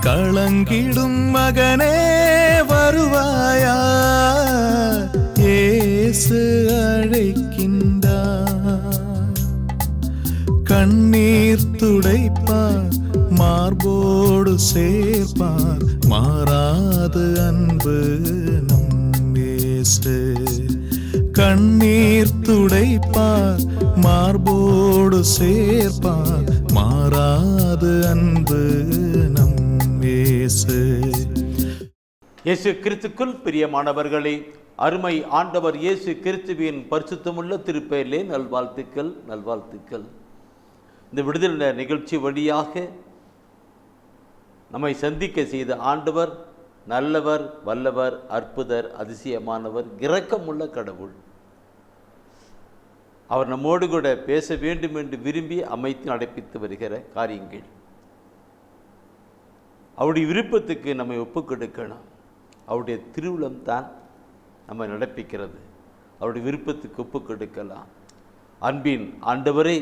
களங்கிடும் மகனே வருவாயா, இயேசு அழைக்கின்றார். கண்ணீர் துடைப்பார், மார்போடு சேர்ப்பார், மாறாது அன்பு நம் இயேசு. கண்ணீர் துடைப்பார், மார்போடு சேர்ப்பார், மாறாது அன்பு நம் இயேசு. இயேசு கிறிஸ்துக்குள் பிரியமானவர்களே, அருமை ஆண்டவர் இயேசு கிறிஸ்துவின் பரிசுத்தமுள்ள திருப்பெயரிலே நல்வாழ்த்துக்கள் நல்வாழ்த்துக்கள். இந்த விடுதலை நிகழ்ச்சி வழியாக நம்மை சந்திக்க செய்த ஆண்டவர் நல்லவர், வல்லவர், அற்புதர், அதிசயமானவர், இரக்கமுள்ள கடவுள். அவர் நம்மோடு கூட பேச வேண்டும் என்று விரும்பி அமைத்து நடப்பித்து வருகிற காரியங்கள், அவருடைய விருப்பத்துக்கு நம்மை ஒப்புக் கொடுக்கணும். அவருடைய திருவுளம் தான் நம்ம நடப்பிக்கிறது. அவருடைய விருப்பத்துக்கு ஒப்புக் கொடுக்கலாம். அன்பின் ஆண்டவரே,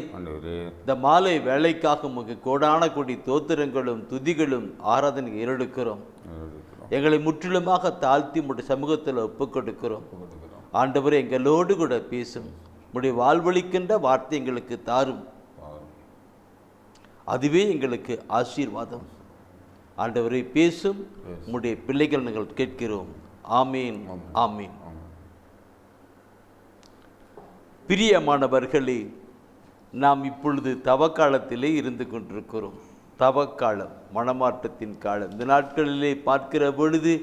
இந்த மாலை வேலைக்காக உமக்கு கோடான கோடி தோத்திரங்களும் துதிகளும் ஆராதனை ஏறெடுக்கிறோம். எங்களை முற்றிலுமாக தாழ்த்தி உடைய சமூகத்தில் ஒப்புக் கொடுக்கிறோம். ஆண்டவரே, எங்களோடு கூட பேசும். உடைய வாழ்வழிக்கின்ற வார்த்தை எங்களுக்கு தாரும். அதுவே எங்களுக்கு ஆசீர்வாதம். ஆண்டவரை பேசும் உம்முடைய பிள்ளைகள் நாங்கள் கேட்கிறோம். ஆமீன், ஆமீன். பிரியமானவர்களே, நாம் இப்பொழுது தவக்காலத்திலே இருந்து கொண்டிருக்கிறோம். தவக்காலம், மனமாற்றத்தின் காலம். இந்த நாட்களிலே பார்க்கிற பொழுது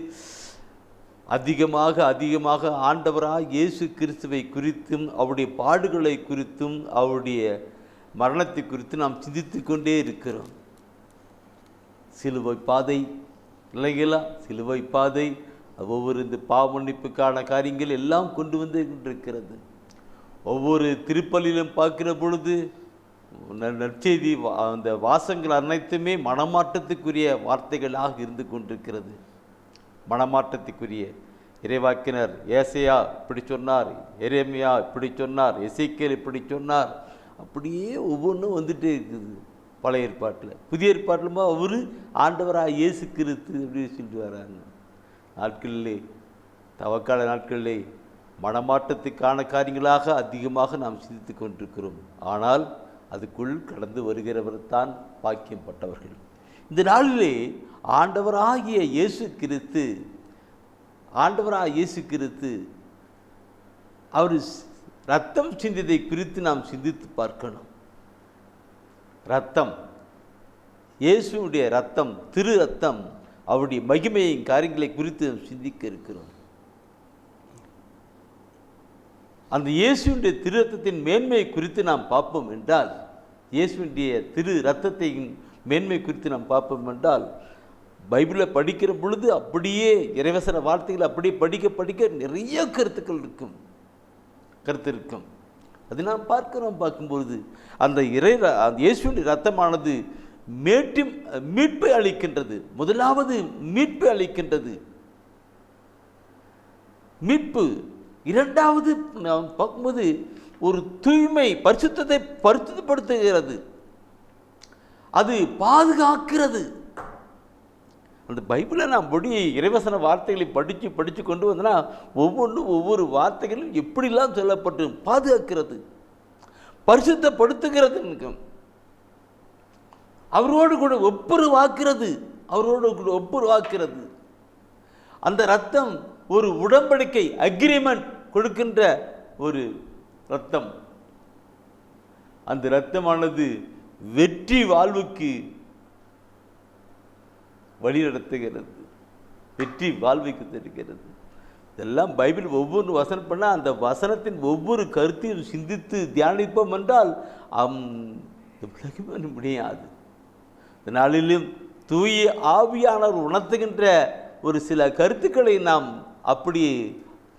அதிகமாக ஆண்டவராக இயேசு கிறிஸ்துவை குறித்தும் அவருடைய பாடுகளை குறித்தும் அவருடைய மரணத்தை குறித்து நாம் சிந்தித்து கொண்டே இருக்கிறோம். சிலுவை பாதை இல்லைங்களா? சிலுவை பாதை ஒவ்வொரு இந்த பாவமன்னிப்புக்கான காரியங்கள் எல்லாம் கொண்டு வந்து கொண்டிருக்கிறது. ஒவ்வொரு திருப்பலிலும் பார்க்கிற பொழுது நற்செய்தி அந்த வாசங்கள் அனைத்துமே மனமாற்றத்துக்குரிய வார்த்தைகளாக இருந்து கொண்டிருக்கிறது. மனமாற்றத்துக்குரிய இறைவாக்கினர் ஏசையா இப்படி சொன்னார், எரேமியா இப்படி சொன்னார், எசேக்கியேல் இப்படி சொன்னார். அப்படியே ஒவ்வொன்றும் வந்துட்டே இருக்குது. பழைய ஏற்பாட்டில், புதிய ஏற்பாட்டிலுமா அவர் ஆண்டவராக இயேசு கிறிஸ்து அப்படின்னு சொல்லிட்டு வராங்க. நாட்களிலே, தவக்கால நாட்களிலே மனமாற்றத்துக்கான காரியங்களாக அதிகமாக நாம் சிந்தித்து கொண்டிருக்கிறோம். ஆனால் அதுக்குள் கடந்து வருகிறவர் தான் பாக்கியப்பட்டவர்கள். இந்த நாளிலே ஆண்டவராகிய இயேசு கிறிஸ்து அவர் ரத்தம் சிந்தியதை குறித்து நாம் சிந்தித்து பார்க்கணும். ரத்தம், இயேசுடைய ரத்தம், திரு ரத்தம், அவருடைய மகிமையின் காரியங்களை குறித்து நாம் சிந்திக்க இருக்கிறோம். அந்த இயேசுடைய திரு ரத்தத்தின் மேன்மையை குறித்து நாம் பார்ப்போம் என்றால், இயேசுடைய திரு ரத்தத்தின் மேன்மை குறித்து நாம் பார்ப்போம் என்றால், பைபிளை படிக்கிற பொழுது அப்படியே இறைவசன வார்த்தைகள் அப்படியே படிக்க நிறைய கருத்து இருக்கும். அது நாம் பார்க்கும்பொழுது அந்த இயேசுடைய ரத்தமானது மீட்பை அளிக்கின்றது. முதலாவது மீட்பை அளிக்கின்றது, மீட்பு. இரண்டாவது நாம் பார்க்கும்போது ஒரு தூய்மை, பரிசுத்தத்தை பரிசுத்தப்படுத்துகிறது, அது பாதுகாக்கிறது. அந்த பைபிளை நாம் இறைவசன வார்த்தைகளை படித்து கொண்டு வந்தோன்னா ஒவ்வொன்றும் ஒவ்வொரு வார்த்தைகளும் எப்படிலாம் சொல்லப்பட்டு பாதுகாக்கிறது, பரிசுத்தப்படுத்துகிறது, அவரோடு கூட ஒப்புரவாக்குறது. அந்த ரத்தம் ஒரு உடன்படிக்கை, அக்ரிமெண்ட் கொடுக்கின்ற ஒரு ரத்தம். அந்த இரத்தமானது வெற்றி வாழ்வுக்கு வழி நடத்துகிறது, வெற்றி வாழ்வுக்கு தருகிறது. இதெல்லாம் பைபிள் ஒவ்வொரு வசனம் பண்ணால் அந்த வசனத்தின் ஒவ்வொரு கருத்தையும் சிந்தித்து தியானிப்போம் என்றால் விலகி முடியாது. இந்த நாளிலும் தூய ஆவியானவர் உணர்த்துகின்ற ஒரு சில கருத்துக்களை நாம் அப்படியே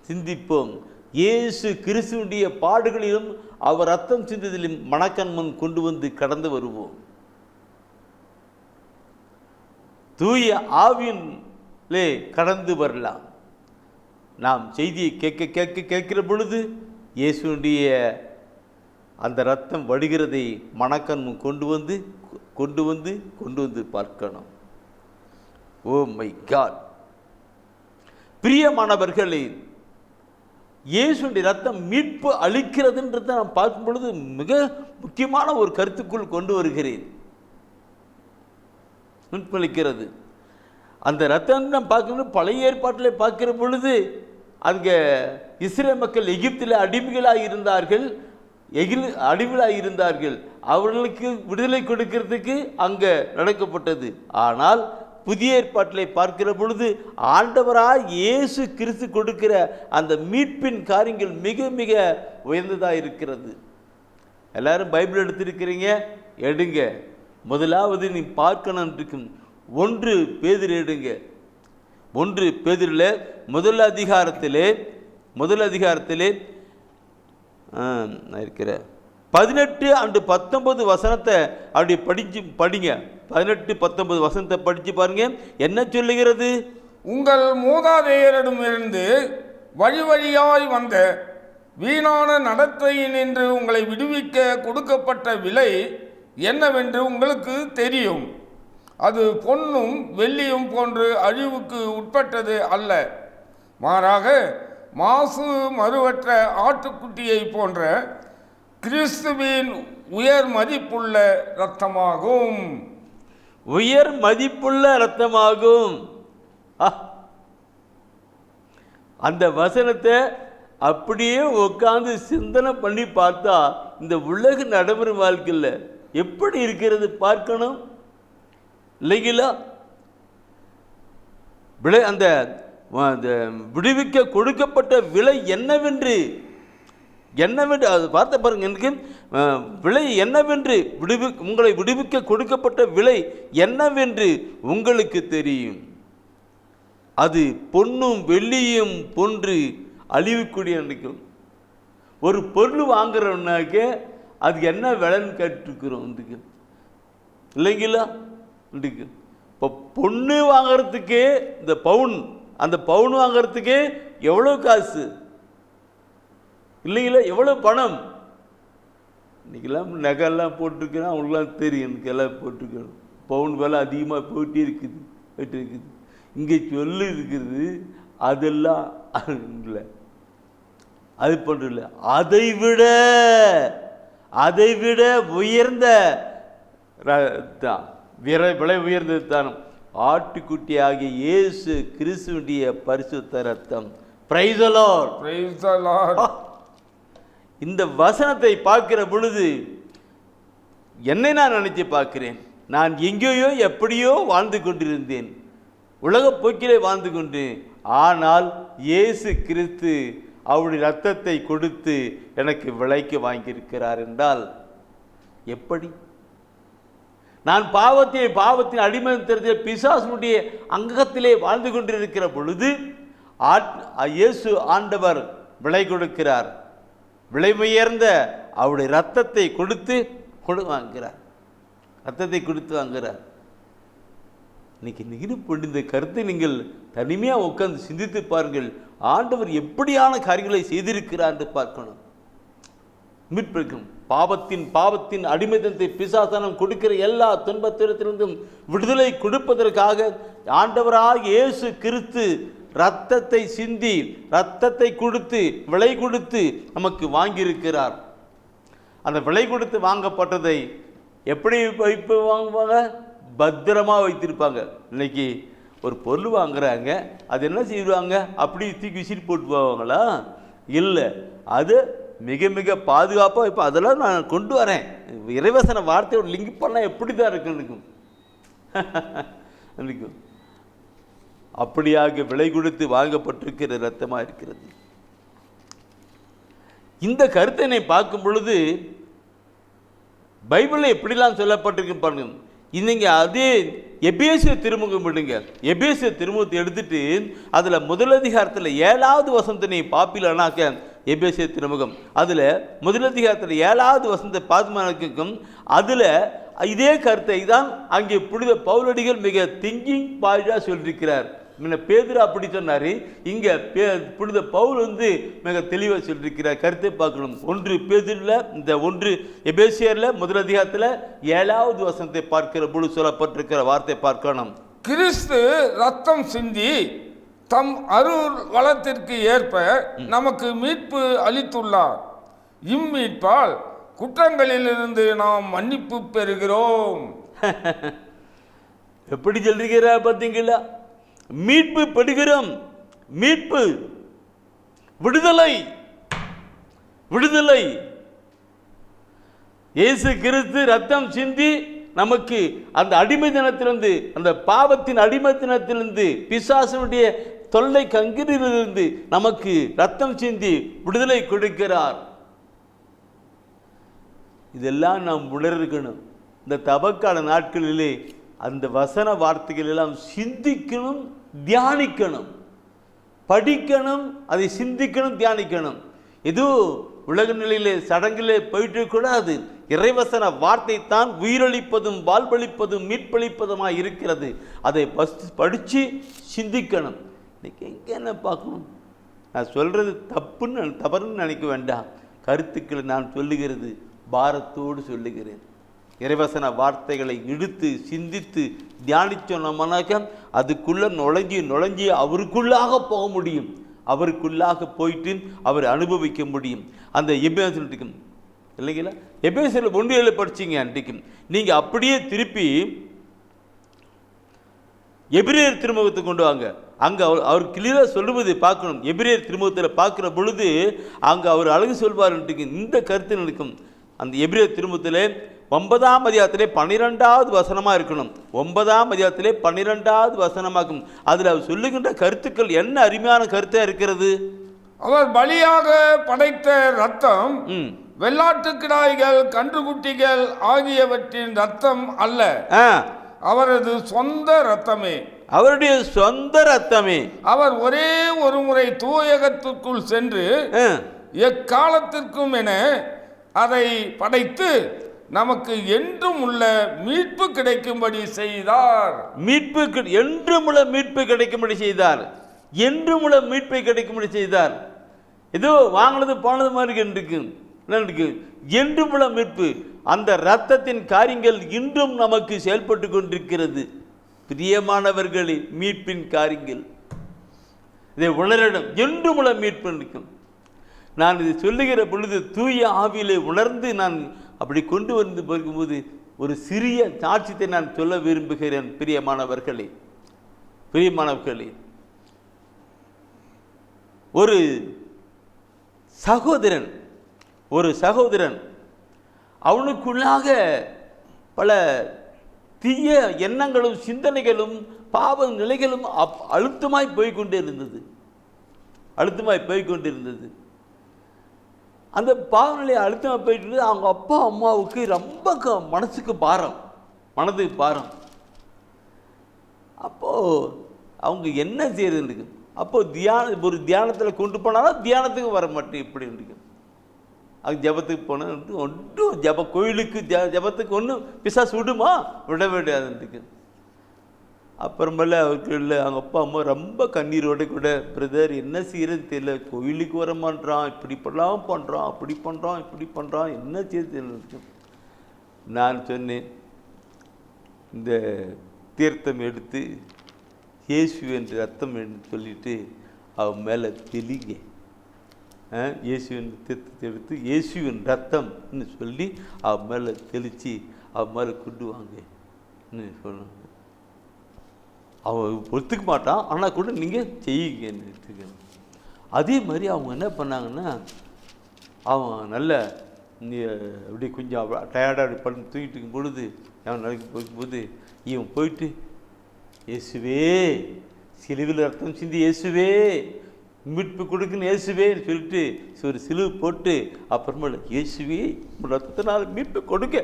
சிந்திப்போம். இயேசு கிறிஸ்துவுடைய பாடுகளிலும் அவர் ரத்தம் சிந்ததிலும் மனக்கண் முன் கொண்டு வந்து கடந்து வருவோம். தூய ஆவியிலே கடந்து வரலாம். நாம் செய்தியை கேட்கிற பொழுது இயேசுடைய அந்த ரத்தம் வடிகிறதை மனக்கண் கொண்டு வந்து பார்க்கணும். Oh my God! பிரியமானவர்களே, இயேசுடைய ரத்தம் மீட்பு அளிக்கிறதுன்றதை நான் பார்க்கும் பொழுது மிக முக்கியமான ஒரு கருத்துக்குள் கொண்டு வருகிறேன். மீட்பு அளிக்கிறது அந்த ரத்தம் நான் பார்க்கணும். பழைய ஏற்பாட்டில் பார்க்கிற பொழுது அங்கே இஸ்ரேல் மக்கள் எகிப்தில் அடிமைகளாக இருந்தார்கள். அவர்களுக்கு விடுதலை கொடுக்கிறதுக்கு அங்கே நடக்கப்பட்டது. ஆனால் புதிய ஏற்பாட்டிலே பார்க்கிற பொழுது ஆண்டவராக இயேசு கிறிஸ்து கொடுக்கிற அந்த மீட்பின் காரியங்கள் மிக மிக உயர்ந்ததாக இருக்கிறது. எல்லாரும் பைபிள் எடுத்திருக்கிறீங்க, எடுங்க. முதலாவது நீ பார்க்கணும் இருக்கும் 1 பேதுரு எடுங்க. 1 பேதுருல முதல் அதிகாரத்திலே இருக்கிற 18 and 19 வசனத்தை அப்படி படிங்க. 18, 19 வசனத்தை படித்து பாருங்க. என்ன சொல்லுகிறது? உங்கள் மூதாதையரிடமிருந்து வழி வழியாய் வந்த வீணான நடத்தையினின்று உங்களை விடுவிக்க கொடுக்கப்பட்ட விலை என்னவென்று உங்களுக்கு தெரியும். அது பொன்னும் வெள்ளியும் போன்று அழிவுக்கு உட்பட்டது அல்ல, மாறாக மாசு மறுவற்ற ஆட்டுக்குட்டியை போன்ற கிறிஸ்துவின் உயர் மதிப்புள்ள இரத்தமாகும். உயர் மதிப்புள்ள இரத்தமாகும். அந்த வசனத்தை அப்படியே உட்கார்ந்து சிந்தனை பண்ணி பார்த்தா இந்த உலக நடைமுறை வாழ்க்கையில் எப்படி இருக்கிறது பார்க்கணும் இல்லைங்களா? விலை அந்த விடுவிக்க கொடுக்கப்பட்ட விலை என்னவென்று அது பார்த்த பாருங்க. எனக்கு விலை என்னவென்று உங்களை விடுவிக்க கொடுக்கப்பட்ட விலை என்னவென்று உங்களுக்கு தெரியும். அது பொன்னும் வெள்ளியும் போன்று அழிவுக்கூடிய நினைக்கும். ஒரு பொருள் வாங்குறோம்னாக்க அதுக்கு என்ன விலைன்னு கேட்டுருக்குறோம் இதுக்கு இல்லைங்களா? இதுக்கு இப்போ பொண்ணு வாங்கிறதுக்கே அந்த பவுன் வாங்கிறதுக்கே எவ்வளோ காசு இல்லைங்களா? எவ்வளோ பணம்? இன்றைக்கெல்லாம் நகைலாம் போட்டிருக்கிறேன், அவங்களுக்குலாம் தெரியும். எனக்கெல்லாம் போட்டிருக்கணும். பவுன் விலை அதிகமாக போயிட்டே இருக்குது. இங்கே சொல்லு இருக்குது அதெல்லாம் இல்லை, அது பண்ணுறதில்ல. அதை விட உயர்ந்த தான் விலை உயர்ந்தது தான் ஆட்டுக்குட்டி ஆகிய இயேசு கிறிஸ்துவினுடைய பரிசுத்த ரத்தம். Price the Lord, praise the Lord. இந்த வசனத்தை பார்க்கிற பொழுது என்னை நான் நினைச்சு பார்க்கிறேன். நான் எங்கேயோ எப்படியோ வாழ்ந்து கொண்டிருந்தேன், உலக போக்கிலே வாழ்ந்து கொண்டேன். ஆனால் இயேசு கிறிஸ்து அவருடைய ரத்தத்தை கொடுத்து எனக்கு விலைக்கு வாங்கியிருக்கிறார் என்றால் எப்படி? நான் பாவத்தின் அடிமைத்தனத்திலே பிசாசுடைய அங்கத்திலே வாழ்ந்து கொண்டிருக்கிற பொழுது இயேசு ஆண்டவர் விலை கொடுக்கிறார். விலை உயர்ந்த அவருடைய ரத்தத்தை கொடுத்து வாங்குகிறார். இன்னைக்கு இந்த கருத்தை நீங்கள் தனிமையாக உட்கார்ந்து சிந்தித்து பாருங்கள். ஆண்டவர் எப்படியான காரியங்களை செய்திருக்கிறார் என்று பார்க்கணும். மீட்பிற்கும் பாவத்தின் அடிமைத்தனத்தை பிசாசானம் கொடுக்கிற எல்லா துன்பத்திலிருந்தும் விடுதலை கொடுப்பதற்காக ஆண்டவராக இயேசு கிறிஸ்து ரத்தத்தை சிந்தி ரத்தத்தை கொடுத்து விலை கொடுத்து நமக்கு வாங்கியிருக்கிறார். அந்த விலை கொடுத்து வாங்கப்பட்டதை எப்படி வைப்பு வாங்குவாங்க? பத்திரமா வைத்திருப்பாங்க. இன்னைக்கு ஒரு பொருள் வாங்குறாங்க, அது என்ன செய்வாங்க? அப்படி தூக்கி விசிறி போட்டு போவாங்களா? இல்லை, அது மிக மிக பாதுகாப்பாக. இப்போ அதெல்லாம் நான் கொண்டு வரேன். இறைவசன வார்த்தையோட லிங்க் பண்ணால் எப்படி தான் இருக்கும். அப்படியாக விலை கொடுத்து வாங்கப்பட்டிருக்கிற ரத்தமாக இருக்கிறது. இந்த கருத்தினை பார்க்கும் பொழுது பைபிளில் எப்படிலாம் சொல்லப்பட்டிருக்கு பாருங்க. இன்னைக்கு அதே எபேசிய திருமுகம் விடுங்க. எபேசிய திருமுகத்தை எடுத்துட்டு அதில் முதலதிகாரத்தில் 7வது வசனத்தினை பாப்பிலனாக்க எபேசிய திருமுகம் அதில் முதலதிகாரத்தில் 7வது வசனத்தை பாதுமாக்கும். அதில் இதே கருத்தை தான் அங்கே புனித பவுலடிகள் மிக திங்கிங் பாயிண்டா சொல்லியிருக்கிறார். முன்ன பேதுரு அப்படி சொன்னார், இங்கே புனித பவுல் மிக தெளிவாக சொல்லியிருக்கிறார். கருத்தை பார்க்கணும். 1 பேதுருல இந்த 1 எபேசியரில் முதல் அதிகாரத்தில் 7வது வசனத்தை பார்க்கிற பொழுது சொல்லப்பட்டிருக்கிற வார்த்தை பார்க்கணும். கிறிஸ்து ரத்தம் சிந்தி தம் அருள் வளத்திற்கு ஏற்ப நமக்கு மீட்பு அளித்துள்ளார். இம்மீட்பால் குற்றங்களிலிருந்து நாம் மன்னிப்பு பெறுகிறோம். எப்படி சொல்றீங்களா பார்த்தீங்களா? மீட்பு பெறுகிறோம். மீட்பு, விடுதலை, விடுதலை. இயேசு கிறிஸ்து ரத்தம் சிந்தி நமக்கு அந்த அடிமைத்தனத்திலிருந்து, அந்த பாவத்தின் அடிமைத்தனத்திலிருந்து, பிசாசனுடைய தொல்லை கங்கிலிருந்து நமக்கு ரத்தம் சிந்தி விடுதலை கொடுக்கிறார். இதெல்லாம் நாம் உணர்க்கணும். இந்த தபக்கால நாட்களிலே அந்த வசன வார்த்தைகள் எல்லாம் சிந்திக்கணும், தியானிக்கணும், படிக்கணும், அதை சிந்திக்கணும், தியானிக்கணும். ஏதோ உலக நிலையிலே சடங்கிலே போயிட்டு கூடாது. இறைவசன வார்த்தை தான் உயிரளிப்பதும் வாழ்வளிப்பதும் மீட்பளிப்பதுமாக இருக்கிறது. அதை படித்து சிந்திக்கணும். இன்னைக்கு எங்கே என்ன பார்க்கணும்? நான் சொல்கிறது தவறுன்னு நினைக்க வேண்டாம். கருத்துக்களை நான் சொல்லுகிறது பாரத்தோடு சொல்லுகிறேன். இறைவசன வார்த்தைகளை இழுத்து சிந்தித்து தியானிச்சோம்னாக்க அதுக்குள்ளே நுழைஞ்சி அவருக்குள்ளாக போக முடியும். அவருக்குள்ளாக போயிட்டு அவர் அனுபவிக்க முடியும். அந்த எபேசியருக்கு இல்லைங்களா? எபேசியர் 1:7 படிச்சிங்க அன்றைக்கு. நீங்கள் அப்படியே திருப்பி எபிரேயர் திருமுகத்தை கொண்டு வாங்க. அங்கே அவர் கிளியராக சொல்லுவது பார்க்கணும். எபிரேயர் திருமுகத்தில் பார்க்குற பொழுது அங்கே அவர் அழகு சொல்வார். இந்த கருத்து நினைக்கும். அந்த எபிரேயர் திருமுகத்தில் 9ஆம் அதிகாரத்திலே 12வது வசனமாக இருக்கணும். 9ஆம் அதிகாரத்திலே 12வது வசனமாகும். அதில் அவர் சொல்லுகின்ற கருத்துக்கள் என்ன அருமையான கருத்தாக இருக்கிறது. அவர் பலியாக படைத்த ரத்தம் வெள்ளாட்டு கிடாய்கள், கன்றுக்குட்டிகள் ஆகியவற்றின் ரத்தம் அல்ல, அவரது சொந்த ரத்தமே. அவருடைய சொந்த ரத்தமே. அவர் ஒரே ஒரு முறை தூயகத்திற்குள் சென்று எக்காலத்திற்கும் என அதை படைத்து நமக்கு என்றும் உள்ள மீட்பு கிடைக்கும்படி செய்தார். மீட்பு என்றும் உள்ள மீட்பு கிடைக்கும்படி செய்தார். என்றும் உள்ள மீட்பை கிடைக்கும்படி செய்தார். ஏதோ வாங்கினது போனது மாதிரி இருக்கு. என்றும் உள்ள மீட்பு. அந்த இரத்தத்தின் காரியங்கள் இன்றும் நமக்கு செயல்பட்டு கொண்டிருக்கிறது. பிரியமானவர்களே, மீட்பின் காரியங்கள் இதை உணரணும். என்றும் உள்ள மீட்பு இருக்கும். நான் இதை சொல்லுகிற பொழுது தூய ஆவியிலே உணர்ந்து நான் அப்படி கொண்டு வந்து போகும்போது ஒரு சிறிய சாட்சியத்தை நான் சொல்ல விரும்புகிறேன். பிரியமானவர்களே, ஒரு சகோதரன் அவனுக்குள்ளாக பல தீய எண்ணங்களும் சிந்தனைகளும் பாவ நிலைகளும் அழுத்தமாய் போய்கொண்டே இருந்தது. அந்த பாவநிலை அழுத்தமாக போயிட்டு அவங்க அப்பா அம்மாவுக்கு ரொம்ப மனதுக்கு பாரம். அப்போது அவங்க என்ன செய்யறது? அப்போது ஒரு தியானத்தில் கொண்டு போனாலும் தியானத்துக்கு வர மாட்டேன். இப்படி இருக்கு. அது ஜபத்துக்கு போனால் ஒன்றும் கோயிலுக்கு ஜபத்துக்கு ஒன்றும் பிசாசு விடுமா? விட வேண்டியது. அப்புறமேல அவருக்கு இல்லை, அவங்க அப்பா அம்மா ரொம்ப கண்ணீரோட கூட, பிரதர் என்ன செய்யறது தெரியல, கோயிலுக்கு வர மாட்டான், இப்படி பண்ணுறான், அப்படி பண்ணுறான், என்ன செய்ய தெரியல. நான் சொன்னேன், இந்த தீர்த்தம் எடுத்து இயேசுவின் ரத்தம் சொல்லிட்டு அவன் மேலே தெளிங்க. இயேசுவின் தீர்த்தத்தை எடுத்து இயேசுவின் ரத்தம்னு சொல்லி அவன் மேலே தெளித்து அவன் மேலே கொண்டு வாங்கன்னு சொன்னாங்க. அவன் ஒத்துக்க மாட்டான், ஆனால் கூட நீங்கள் செய்யுங்க. அதே மாதிரி அவங்க என்ன பண்ணாங்கன்னா, அவன் நல்ல அப்படி கொஞ்சம் டயர்டாக பண்ணி தூக்கிட்டு இருக்கும் பொழுது, அவன் நாளைக்கு போகும்போது இவன் போயிட்டு இயேசுவே, சிலுவில் ரத்தம் சிந்தி இயேசுவே, மீட்பு கொடுக்குன்னு இயேசுவேன்னு சொல்லிட்டு ஒரு சிலுவை போட்டு அப்புறமேல இயேசுவே ரத்தத்தினால் மீட்பு கொடுக்க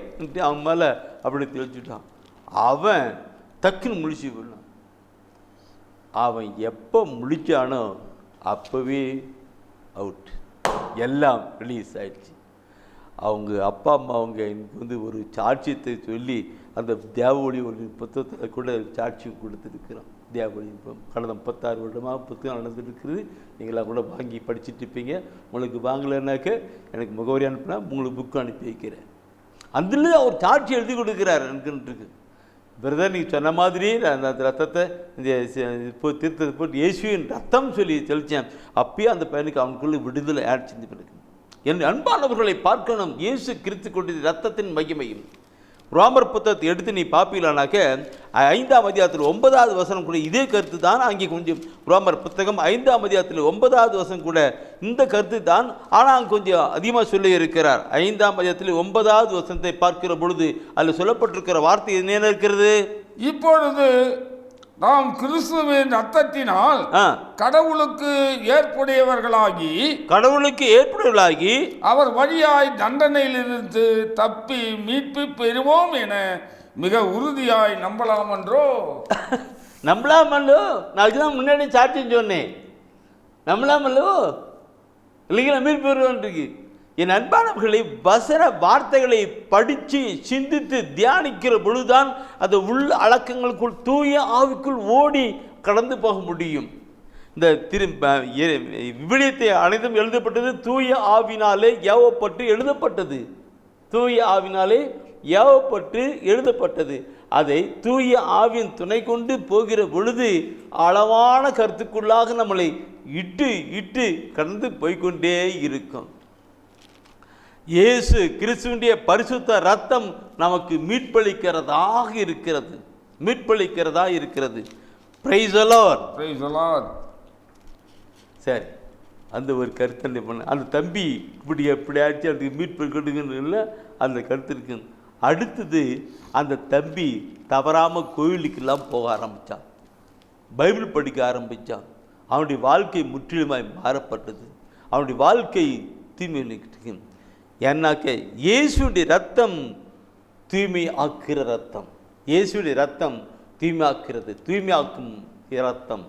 அவன் மேலே அப்படி தெளிச்சுட்டான். அவன் டக்குன்னு முழிச்சு போனான். அவன் எப்போ முழிச்சானோ அப்போவே அவுட், எல்லாம் ரிலீஸ் ஆயிடுச்சு. அவங்க அப்பா அம்மா அவங்க எனக்கு ஒரு சாட்சியத்தை சொல்லி அந்த தேவொளி ஒரு புத்தகத்தில் கூட சாட்சி கொடுத்துருக்குறோம். தேவொளி கடந்த 36 வருடமாக புத்தகம் நடந்துருக்குது. நீங்களாம் கூட வாங்கி படிச்சுட்டு இருப்பீங்க. உங்களுக்கு வாங்கலைன்னாக்க எனக்கு முகவரி அனுப்புனா உங்களுக்கு புக்கு அனுப்பி வைக்கிறேன். அதில் அவர் சாட்சி எழுதி கொடுக்குறாரு. எனக்குன்ட்டுருக்கு பிரதர் நீ சொன்ன மாதிரி அந்த ரத்தத்தை இந்த இப்போ தீர்த்தத்தை போட்டு இயேசுவின் ரத்தம் சொல்லி தெளித்தேன். அப்பயே அந்த பையனுக்கு அவனுக்குள்ள விடுதலை ஆட்சி பிறகு. என் அன்பானவர்களை பார்க்கணும், இயேசு கிறிஸ்து கொண்டது ரத்தத்தின் மகிமையும். ரோமர் புத்தகத்தை எடுத்து நீ பார்ப்பீங்களானாக்க 5ஆம் அதிகாரத்தில் 9வது வசனம் கூட இதே கருத்து தான். அங்கே கொஞ்சம் ரோமர் புத்தகம் 5ஆம் அதிகாரத்தில் 9வது வசனம் கூட இந்த கருத்து தான். ஆனால் அங்கே கொஞ்சம் அதிகமாக சொல்லி இருக்கிறார். 5ஆம் அதிகாரத்தில் 9வது வசனத்தை பார்க்கிற பொழுது அதில் சொல்லப்பட்டிருக்கிற வார்த்தை என்ன இருக்கிறது? இப்பொழுது நாம் கிறிஸ்துவின் ரத்தத்தினால் கடவுளுக்கு ஏற்புடையவர்களாகி அவர் வழியாய் தண்டனையிலிருந்து தப்பி மீட்பு பெறுவோம் என மிக உறுதியாய் நம்பலாமன்றோ. நம்பலாமல்லோ? நான் இதுதான் முன்னாடி சாட்சியம் சொன்னேன். நம்பலாமல்லோ இல்லைங்களா? மீட்பு பெறுவோம் இருக்கு. என் அன்பானவர்களை வசன வார்த்தைகளை படித்து சிந்தித்து தியானிக்கிற பொழுதுதான் அந்த உள்ள அடக்கங்களுக்குள் தூய ஆவிக்குள் ஓடி கடந்து போக முடியும். இந்த விவிலியத்தை அனைத்தும் எழுதப்பட்டது தூய ஆவினாலே ஏவப்பட்டு எழுதப்பட்டது. தூய ஆவினாலே ஏவப்பட்டு எழுதப்பட்டது. அதை தூய ஆவியின் துணை கொண்டு போகிற பொழுது அளவான கருத்துக்குள்ளாக நம்மளை இட்டு இட்டு கடந்து போய்கொண்டே இருக்கும். இயேசு கிறிஸ்துவினுடைய பரிசுத்த ரத்தம் நமக்கு மீட்பளிக்கிறதாக இருக்கிறது. Price the Lord. சரி, அந்த ஒரு கருத்தண்டை பண்ண அந்த தம்பி இப்படி ஆச்சு அதுக்கு மீட்பு கொடுங்கன்னு அந்த கருத்து இருக்கு. அடுத்தது அந்த தம்பி தவறாமல் கோயிலுக்கெல்லாம் போக ஆரம்பித்தான், பைபிள் படிக்க ஆரம்பித்தான். அவனுடைய வாழ்க்கை முற்றிலுமாய் மாறப்பட்டது. அவனுடைய வாழ்க்கை தீமைக்கு ஏன்னாக்க இயேசுடைய ரத்தம் தூய்மை ஆக்குகிற ரத்தம். இயேசுடைய ரத்தம் தூய்மையாக்கும் ரத்தம்.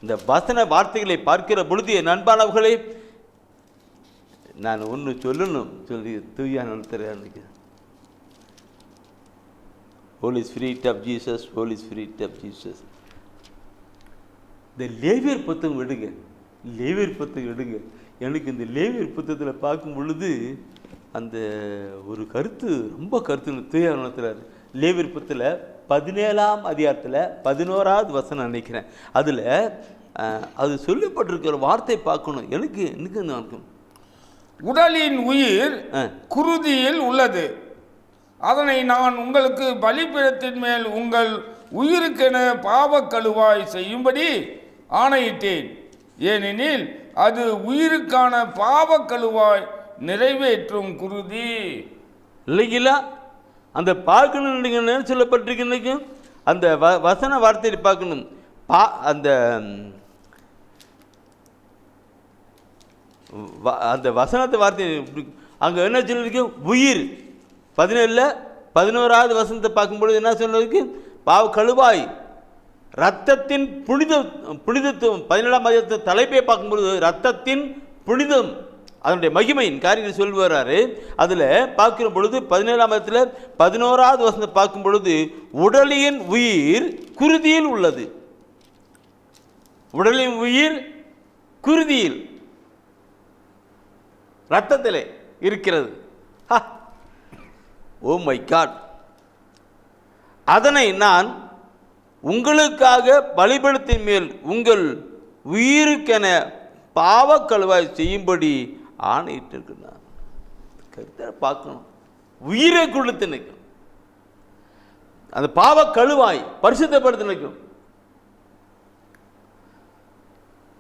இந்த வசன வார்த்தைகளை பார்க்கிற பொழுது என் அன்பானவர்களே நான் ஒன்று சொல்லணும் சொல்லி தூயா நடத்துகிறேன். Holy spirit of Jesus, holy spirit of Jesus. இந்த லேவியர் புத்தகம் எடுங்க. எனக்கு இந்த லேவியர் புத்தகத்தில் பார்க்கும் பொழுது அந்த ஒரு கருத்து ரொம்ப தூயா நடத்துகிறார். லேவியர் புத்தகத்தில் 17ஆம் அதிகாரத்தில் 11வது வசனம் நினைக்கிறேன். அதில் அது சொல்லப்பட்டிருக்கிற வார்த்தை பார்க்கணும். எனக்கு நடக்கும். உடலின் உயிர் குருதியில் உள்ளது, அதனை நான் உங்களுக்கு பலிபீடத்தின் மேல் உங்கள் உயிருக்கென பாவக்கழுவாய் செய்யும்படி ஆணையிட்டேன். ஏனெனில் அது உயிருக்கான பாவக்கழுவாய் நிறைவேற்றும் குருதி. இல்லைங்களா? அந்த பார்க்கணும் சொல்லப்பட்டிருக்கு. அந்த வசன வார்த்தையை பார்க்கணும். அந்த வசனத்தை வார்த்தை அங்கே என்ன சொல்லிருக்கு? உயிர். 17 11வது வசனத்தை பார்க்கும்பொழுது என்ன சொல்லிருக்கு? பாவ கழுவாய் ரத்தத்தின் புனிதத்துவம். 17ஆம் அதிகாரத்தின் தலைப்பை பார்க்கும்பொழுது ரத்தத்தின் புனிதம், அதனுடைய மகிமையின் காரியத்தை சொல்லி வர்றாரு. அதில் பார்க்கிற பொழுது 17ஆம் அதிகாரத்தில் 11வது வசனத்தை பார்க்கும் பொழுது உடலின் உயிர் குருதியில் உள்ளது. உடலின் உயிர் குருதியில், ரத்தத்திலே இருக்கிறது. Oh my God! அதனை நான் உங்களுக்காக பலிபீடத்தின் மேல் உங்கள் உயிருக்கென பாவக்கழுவாய் செய்யும்படி ஆணையிட்டிருக்கிறார். கருத்தை பார்க்கணும். உயிரை கொடுத்து நிற்கும். அந்த பாவக்கழுவாய் பரிசுத்தப்படுத்தி நிற்கும்.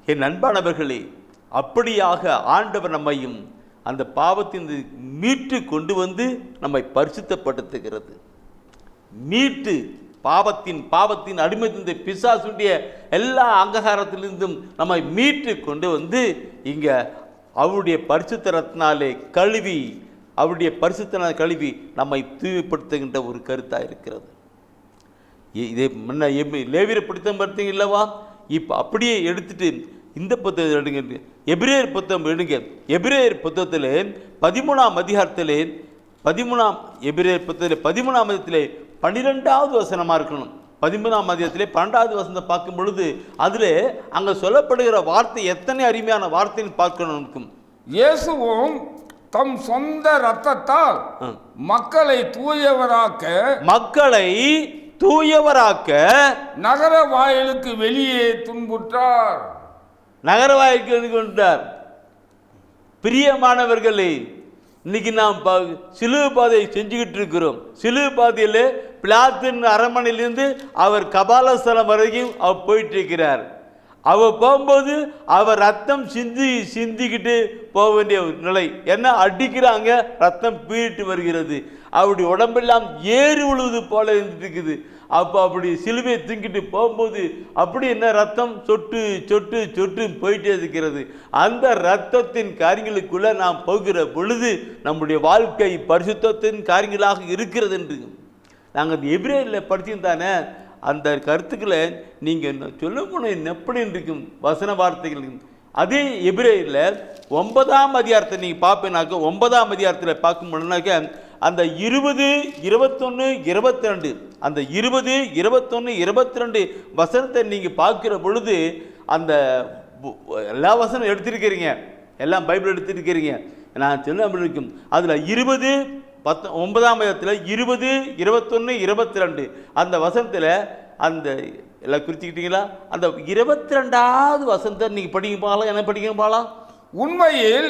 என் அன்பானவர்களே, அப்படியாக ஆண்டவர் நம்மையும் அந்த பாவத்தின் மீட்டு கொண்டு வந்து நம்மை பரிசுத்தப்படுத்துகிறது. மீட்டு பாவத்தின் அடிமைத்தின் பிசாசுடைய எல்லா அங்ககாரத்திலிருந்தும் நம்மை மீட்டு கொண்டு வந்து இங்கே அவருடைய பரிசுத்த ரத்தினாலே கழுவி, அவருடைய பரிசுத்த கழுவி நம்மை தூய்மைப்படுத்துகின்ற ஒரு கருத்தாக இருக்கிறது. இதே முன்ன லேவியர் புத்தகம் பார்த்தீங்க இல்லவா? இப்போ அப்படியே எடுத்துட்டு இந்த புத்தகத்தை எடுங்க, எபிரேயர் புத்தகம் எடுங்க. எபிரேயர் புத்தகத்தில் 13ஆம் அதிகாரத்தில் 13ஆம் 13ஆம் 12வது வசனமாக இருக்கணும். 13ஆம் அதிகாரத்திலே 12வது வசனத்தை பார்க்கும் பொழுது அதில் அங்கே சொல்லப்படுகிற வார்த்தை எத்தனை அருமையான வார்த்தைன்னு பார்க்கணும் இருக்கும். இயேசுவும் தம் சொந்த இரத்தத்தால் மக்களை தூயவராக்க நகர வாயிலுக்கு வெளியே துன்புற்றார். நகர வாயிலுக்கு கொண்டார். பிரியமானவர்களே, இன்னைக்கு நாம் சிலுவை பாதையை செஞ்சுக்கிட்டு இருக்கிறோம். சிலுவை பாதையில் பிலாத்தின் அரண்மனையிலிருந்து அவர் கபாலஸ்தலம் வரைக்கும் அவர் போயிட்டு இருக்கிறார். அவர் போகும்போது அவர் ரத்தம் சிந்திக்கிட்டு போக வேண்டிய ஒரு நிலை. என்ன அடிக்கிறாங்க, ரத்தம் பீறிட்டு வருகிறது. அவருடைய உடம்பெல்லாம் ஏறி விழுவது போல இருக்குது. அப்போ அப்படி சிலுவையை தூக்கிட்டு போகும்போது அப்படி என்ன ரத்தம் சொட்டு சொட்டு சொட்டு போயிட்டே இருக்கிறது. அந்த இரத்தத்தின் காரியங்களுக்குள்ள நாம் போகிற பொழுது நம்முடைய வாழ்க்கை பரிசுத்தத்தின் காரியங்களாக இருக்கிறது என்று நாங்கள் அந்த எபிரேயரில் படிச்சிருந்தானே அந்த கருத்துக்களை நீங்கள் சொல்ல போன எப்படி இருக்கும் வசன வார்த்தைகள். அதே எபிரேயரில் 9ஆம் அதிகாரத்தை நீங்கள் பார்ப்பேனாக்க 9ஆம் அதிகாரத்தில் பார்க்கும்போதுனாக்க அந்த 20, 21, 22 அந்த 20, 21, 22 வசனத்தை நீங்கள் பார்க்குற பொழுது அந்த எல்லா வசனம் எடுத்திருக்கிறீங்க, எல்லாம் பைபிள் எடுத்திருக்கிறீங்க. நான் சொல்ல இருக்கும் அதில் 20, 9ஆம் அதிகாரத்தில் 20, 21, 22 அந்த வசனத்தில் அந்த எல்லாம் குறிச்சிக்கிட்டீங்களா? அந்த 22வது வசனத்தை நீங்கள் படிக்க போகலாம். என்ன படிக்க போகலாம்? உண்மையில்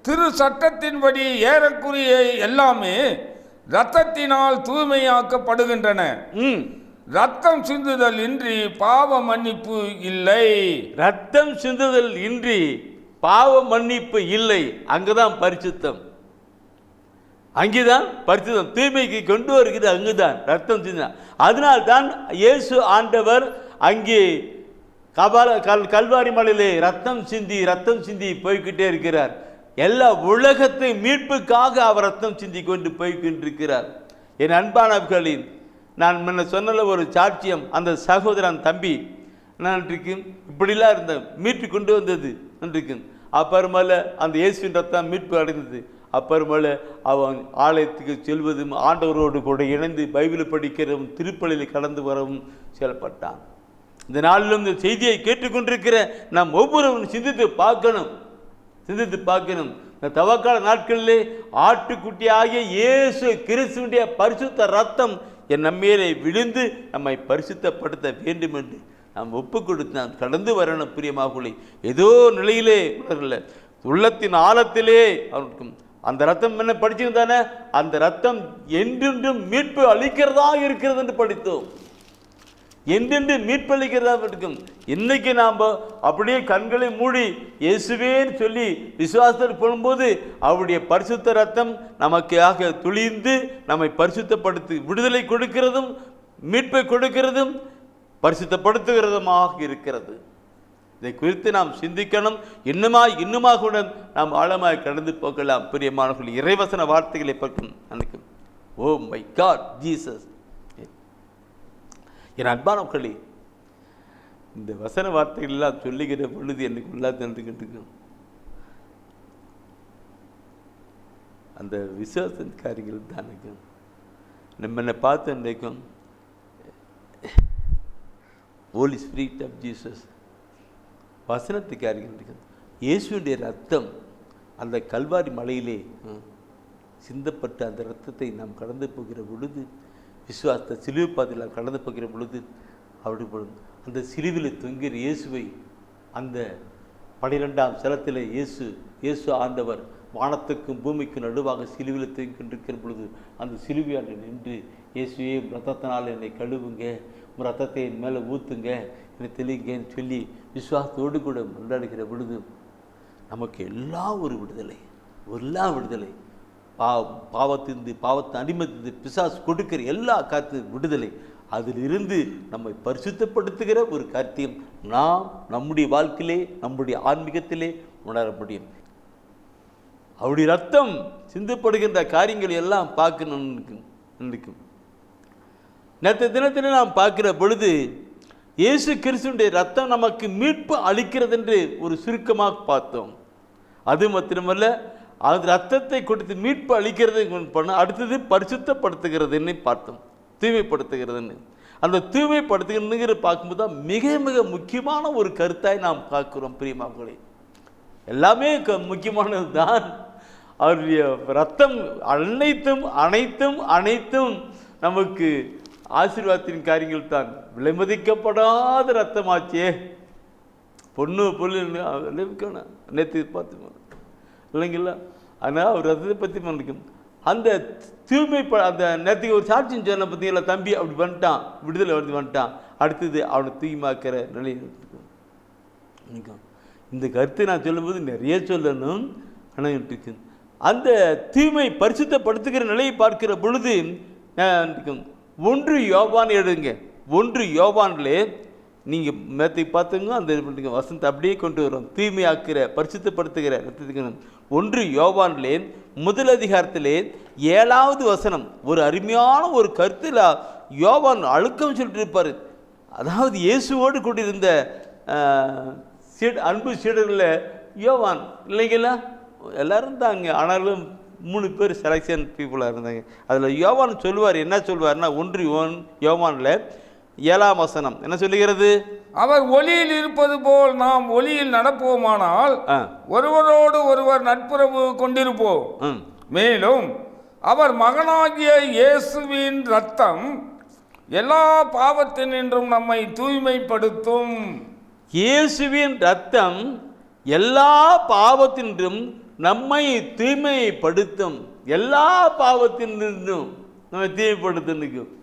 திரு சட்டத்தின்படி ஏறக்குறைய எல்லாமே இரத்தத்தினால் தூய்மையாக்கப்படுகின்றன. ரத்தம் சிந்துதல் இன்றி பாவ மன்னிப்பு இல்லை. ரத்தம் சிந்துதல் இன்றி பாவ மன்னிப்பு இல்லை. அங்குதான் பரிசுத்தம், அங்கேதான் பரிசுத்தம் தூய்மைக்கு கொண்டு வருகிறது. அங்குதான் ரத்தம் சிந்தினா. அதனால்தான் இயேசு ஆண்டவர் அங்கே கல்வாரி மலையிலே ரத்தம் சிந்தி போய்கிட்டே இருக்கிறார். எல்லா உலகத்தை மீட்புக்காக அவர் ரத்தம் சிந்தி கொண்டு போய்கொண்டிருக்கிறார். என் அன்பானவர்களின் நான் முன்ன சொன்ன ஒரு சாட்சியம், அந்த சகோதரன் தம்பி நான் இருக்கும் இப்படிலாம் இருந்த மீட்பு கொண்டு வந்தது இருக்கும். அப்புறமேல அந்த இயேசுவின் ரத்தம் மீட்பு அடைந்தது. அப்புறமேல அவன் ஆலயத்துக்கு செல்வதும் ஆண்டவரோடு கூட இணைந்து பைபிள் படிக்கிறதும் திருப்பலியில் கடந்து வரவும் செயல்பட்டான். இந்த நாளிலும் இந்த செய்தியை கேட்டுக்கொண்டிருக்கிற நாம் ஒவ்வொருவரும் சிந்தித்து பார்க்கணும். இந்த தவக்கால நாட்களிலே ஆட்டுக்குட்டியாகிய இயேசு கிறிஸ்துவினுடைய பரிசுத்த ரத்தம் என் நம்மேலே விழுந்து நம்மை பரிசுத்தப்படுத்த வேண்டும் என்று நாம் ஒப்பு கொடுத்து நாம் கடந்து வரணும். பிரியமாகுள்ளே ஏதோ நிலையிலே உணரல, உள்ளத்தின் ஆழத்திலே அவனுக்கும் அந்த ரத்தம் என்ன படிச்சிருந்தானே, அந்த ரத்தம் என்றென்றும் மீட்பு அளிக்கிறதா இருக்கிறது என்று படித்தோம். என்றென்று மீட்பளிக்கிறதா இருக்கும். இன்னைக்கு நாம் அப்படியே கண்களை மூடி இயேசுவேன்னு சொல்லி விசுவாசத்தில் போகும்போது அவருடைய பரிசுத்த ரத்தம் நமக்காக துளிந்து நம்மை பரிசுத்தப்படுத்தி விடுதலை கொடுக்கிறதும் மீட்பை கொடுக்கிறதும் பரிசுத்தப்படுத்துகிறதுமாக இருக்கிறது. இதை குறித்து நாம் சிந்திக்கணும். இன்னுமாக நாம் ஆழமாய் கடந்து போகலாம். பிரியமானவர்கள், இறைவசன வார்த்தைகளை பார்க்கணும் நினைக்கும். Oh my God Jesus. என் அன்பானவர்களே, இந்த வசன வார்த்தைகள் எல்லாம் சொல்லுகிற பொழுது எனக்கு உள்ளா தந்துக்கிட்டு அந்த விசுவாச காரியங்கள் தான் நினைக்கும். நம்ம என்னை பார்த்து நினைக்கும் ஹோலி ஸ்பிரிட் ஆஃப் ஜீசஸ் வசனத்து காரியங்கள் இருக்கும். இயேசுடைய ரத்தம் அந்த கல்வாரி மலையிலே சிந்தப்பட்ட அந்த இரத்தத்தை நாம் கடந்து போகிற பொழுது, விசுவாசத்தை சிலுவை பாதையில் கடந்து போகிற பொழுது அப்படி பொழுது அந்த சிலுவில் தொங்கிற இயேசுவை அந்த 12ஆம் சலத்தில் இயேசு ஆண்டவர் வானத்துக்கும் பூமிக்கும் நடுவாக சிலுவில் தொங்கி கொண்டிருக்கிற பொழுது அந்த சிலுவையாண்டு நின்று இயேசுவே ரத்தத்தினால் என்னை கழுவுங்க, ரத்தத்தை என் மேலே ஊற்றுங்க, என்னை தெளிங்கன்னு சொல்லி விசுவாசத்தோடு கூட கொண்டாடுகிற பொழுது நமக்கு ஒரு விடுதலை பாவத்தை அடிமதித்து பிசாசு கொடுக்கிற எல்லா காத்து விடுதலை, அதிலிருந்து நம்மை பரிசுத்தப்படுத்துகிற ஒரு காரியம் நாம் நம்முடைய வாழ்க்கையிலே நம்முடைய ஆன்மீகத்திலே உணர முடியும். அவருடைய ரத்தம் சிந்தப்படுகின்ற காரியங்கள் எல்லாம் பார்க்கணும். நேற்று தினத்தில் நாம் பார்க்கிற பொழுது இயேசு கிறிஸ்துவினுடைய ரத்தம் நமக்கு மீட்பு அளிக்கிறது என்று ஒரு சுருக்கமாக பார்த்தோம். அது மாத்திரமல்ல, அது ரத்தத்தை கொடுத்து மீட்பு அளிக்கிறது பண்ண, அடுத்தது பரிசுத்தப்படுத்துகிறதுன்னு பார்த்தோம், தூய்மைப்படுத்துகிறதுன்னு. அந்த தூய்மைப்படுத்துகிற பார்க்கும்போது தான் மிக மிக முக்கியமான ஒரு கருத்தாய் நாம் பார்க்கிறோம். பிரியமானவர்களே, எல்லாமே முக்கியமானது தான். அவருடைய ரத்தம் அனைத்தும் அனைத்தும் அனைத்தும் நமக்கு ஆசீர்வாதத்தின் காரியங்கள் தான். விலைமதிக்கப்படாத ரத்தமாச்சே. பொண்ணு பொருள் நேற்று பார்த்து இல்லைங்களா? ஆனால் அவர் ரத்தத்தை பற்றி பண்ணிக்கும். அந்த தூய்மை அந்த நேற்றுக்கு ஒரு சாட்சியம் சொன்ன பார்த்தீங்களா, தம்பி அப்படி வந்துட்டான், விடுதலை வந்துட்டான், அடுத்தது அவனை தூய்மாக்கிற நிலை நிற்கும். இந்த கருத்தை நான் சொல்லும்போது நிறைய சொல்லணும். ஆனால் இருக்கு அந்த தூய்மை பரிசுத்தப்படுத்துகிற நிலையை பார்க்கிற பொழுது 1 யோவான் எடுங்க. 1 யோவான்லே நீங்கள் நேற்றுக்கு பார்த்துங்க, அந்த வசனத்தை அப்படியே கொண்டு வரும். தூய்மையாக்கிற பரிசுத்தப்படுத்துகிற ரத்தத்துக்கு 1 யோவான்லே 1 அதிகாரத்திலே 7வது வசனம் ஒரு அருமையான ஒரு கருத்தில் யோவான் அழுக்கம் சொல்லிட்டு இருப்பார். அதாவது இயேசுவோடு கூட்டியிருந்த அன்பு சீடர்களில் யோவான் இல்லைங்களா, எல்லோரும் தாங்க. ஆனாலும் 3 பேர் செலெக்ஷன் பீப்புளாக இருந்தாங்க. அதில் யோவான் சொல்லுவார், என்ன சொல்லுவார்னா 1 யோவானில் 7ஆம் வசனம் என்ன சொல்லுகிறது? அவர் ஒளியில் இருப்பது போல் நாம் ஒளியில் நடப்போமானால் ஒருவரோடு ஒருவர் நட்புறவு கொண்டிருப்போம். மேலும் அவர் மகனாகிய இயேசுவின் இரத்தம் எல்லா பாவத்தினின்றும் நம்மை தூய்மைப்படுத்தும். இயேசுவின் இரத்தம் எல்லா பாவத்தினின்றும் நம்மை தூய்மைப்படுத்தும். எல்லா பாவத்தினின்றும் நம்மை தூய்மைப்படுத்தும்.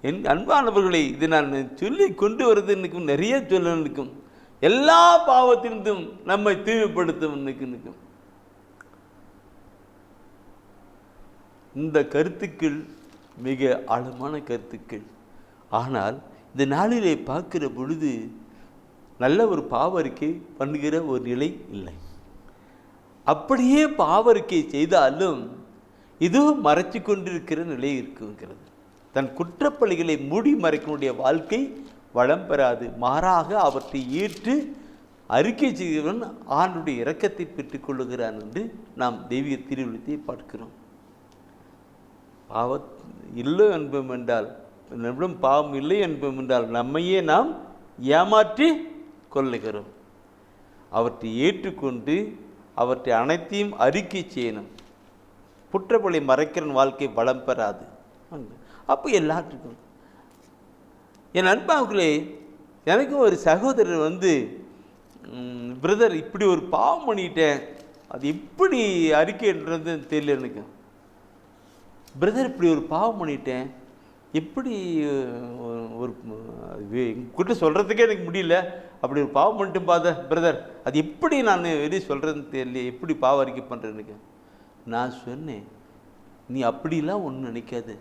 என் அன்பானவர்களை, இது நான் சொல்லி கொண்டு வருது நிற்கும், நிறைய சொல்ல நிற்கும். எல்லா பாவத்தினின்றும் நம்மை தூய்மைப்படுத்தும் நிற்கும். இந்த கருத்துக்கள் மிக ஆழமான கருத்துக்கள். ஆனால் இந்த நாளிலே பார்க்கிற பொழுது நல்ல ஒரு பாவறிக்கை பண்ணுகிற ஒரு நிலை இல்லை. அப்படியே பாவறிக்கை செய்தாலும் இதுவும் மறைச்சு கொண்டிருக்கிற நிலை இருக்குங்கிறது. தன் குற்றப்பழிகளை மூடி மறைக்கக்கூடிய வாழ்க்கை வளம் பெறாது. மாறாக அவற்றை ஏற்று அறிக்கை செய்கிறவன் ஆண்டுடைய இரக்கத்தை பெற்றுக்கொள்ளுகிறான் என்று நாம் தெய்வீக திருவிழத்தை பார்க்கிறோம். பாவம் இல்லை என்போம் என்றால், நம்மிடம் பாவம் இல்லை என்போம் என்றால் நம்மையே நாம் ஏமாற்றி கொள்ளுகிறோம். அவற்றை ஏற்றுக்கொண்டு அவற்றை அனைத்தையும் அறிக்கை செய்யணும். குற்றப்பழி மறைக்கிற வாழ்க்கை வளம் பெறாது. அப்போ எல்லாத்துக்கும் என் அன்பாவுகளே, எனக்கும் ஒரு சகோதரர் பிரதர் இப்படி ஒரு பாவம் பண்ணிட்டேன், அது எப்படி அறிக்கைன்றது தெரியல எனக்கு. பிரதர் இப்படி ஒரு பாவம் பண்ணிட்டேன், எப்படி ஒரு எங்கிட்ட சொல்கிறதுக்கே எனக்கு முடியல, அப்படி ஒரு பாவம் பண்ணிட்டு பார்த்தேன் பிரதர், அது எப்படி நான் வெளியே சொல்கிறதுன்னு தெரியல, எப்படி பாவ அறிக்கை பண்ணுறேன்னு. நான் சொன்னேன், நீ அப்படிலாம் ஒன்றும் நினைக்காது,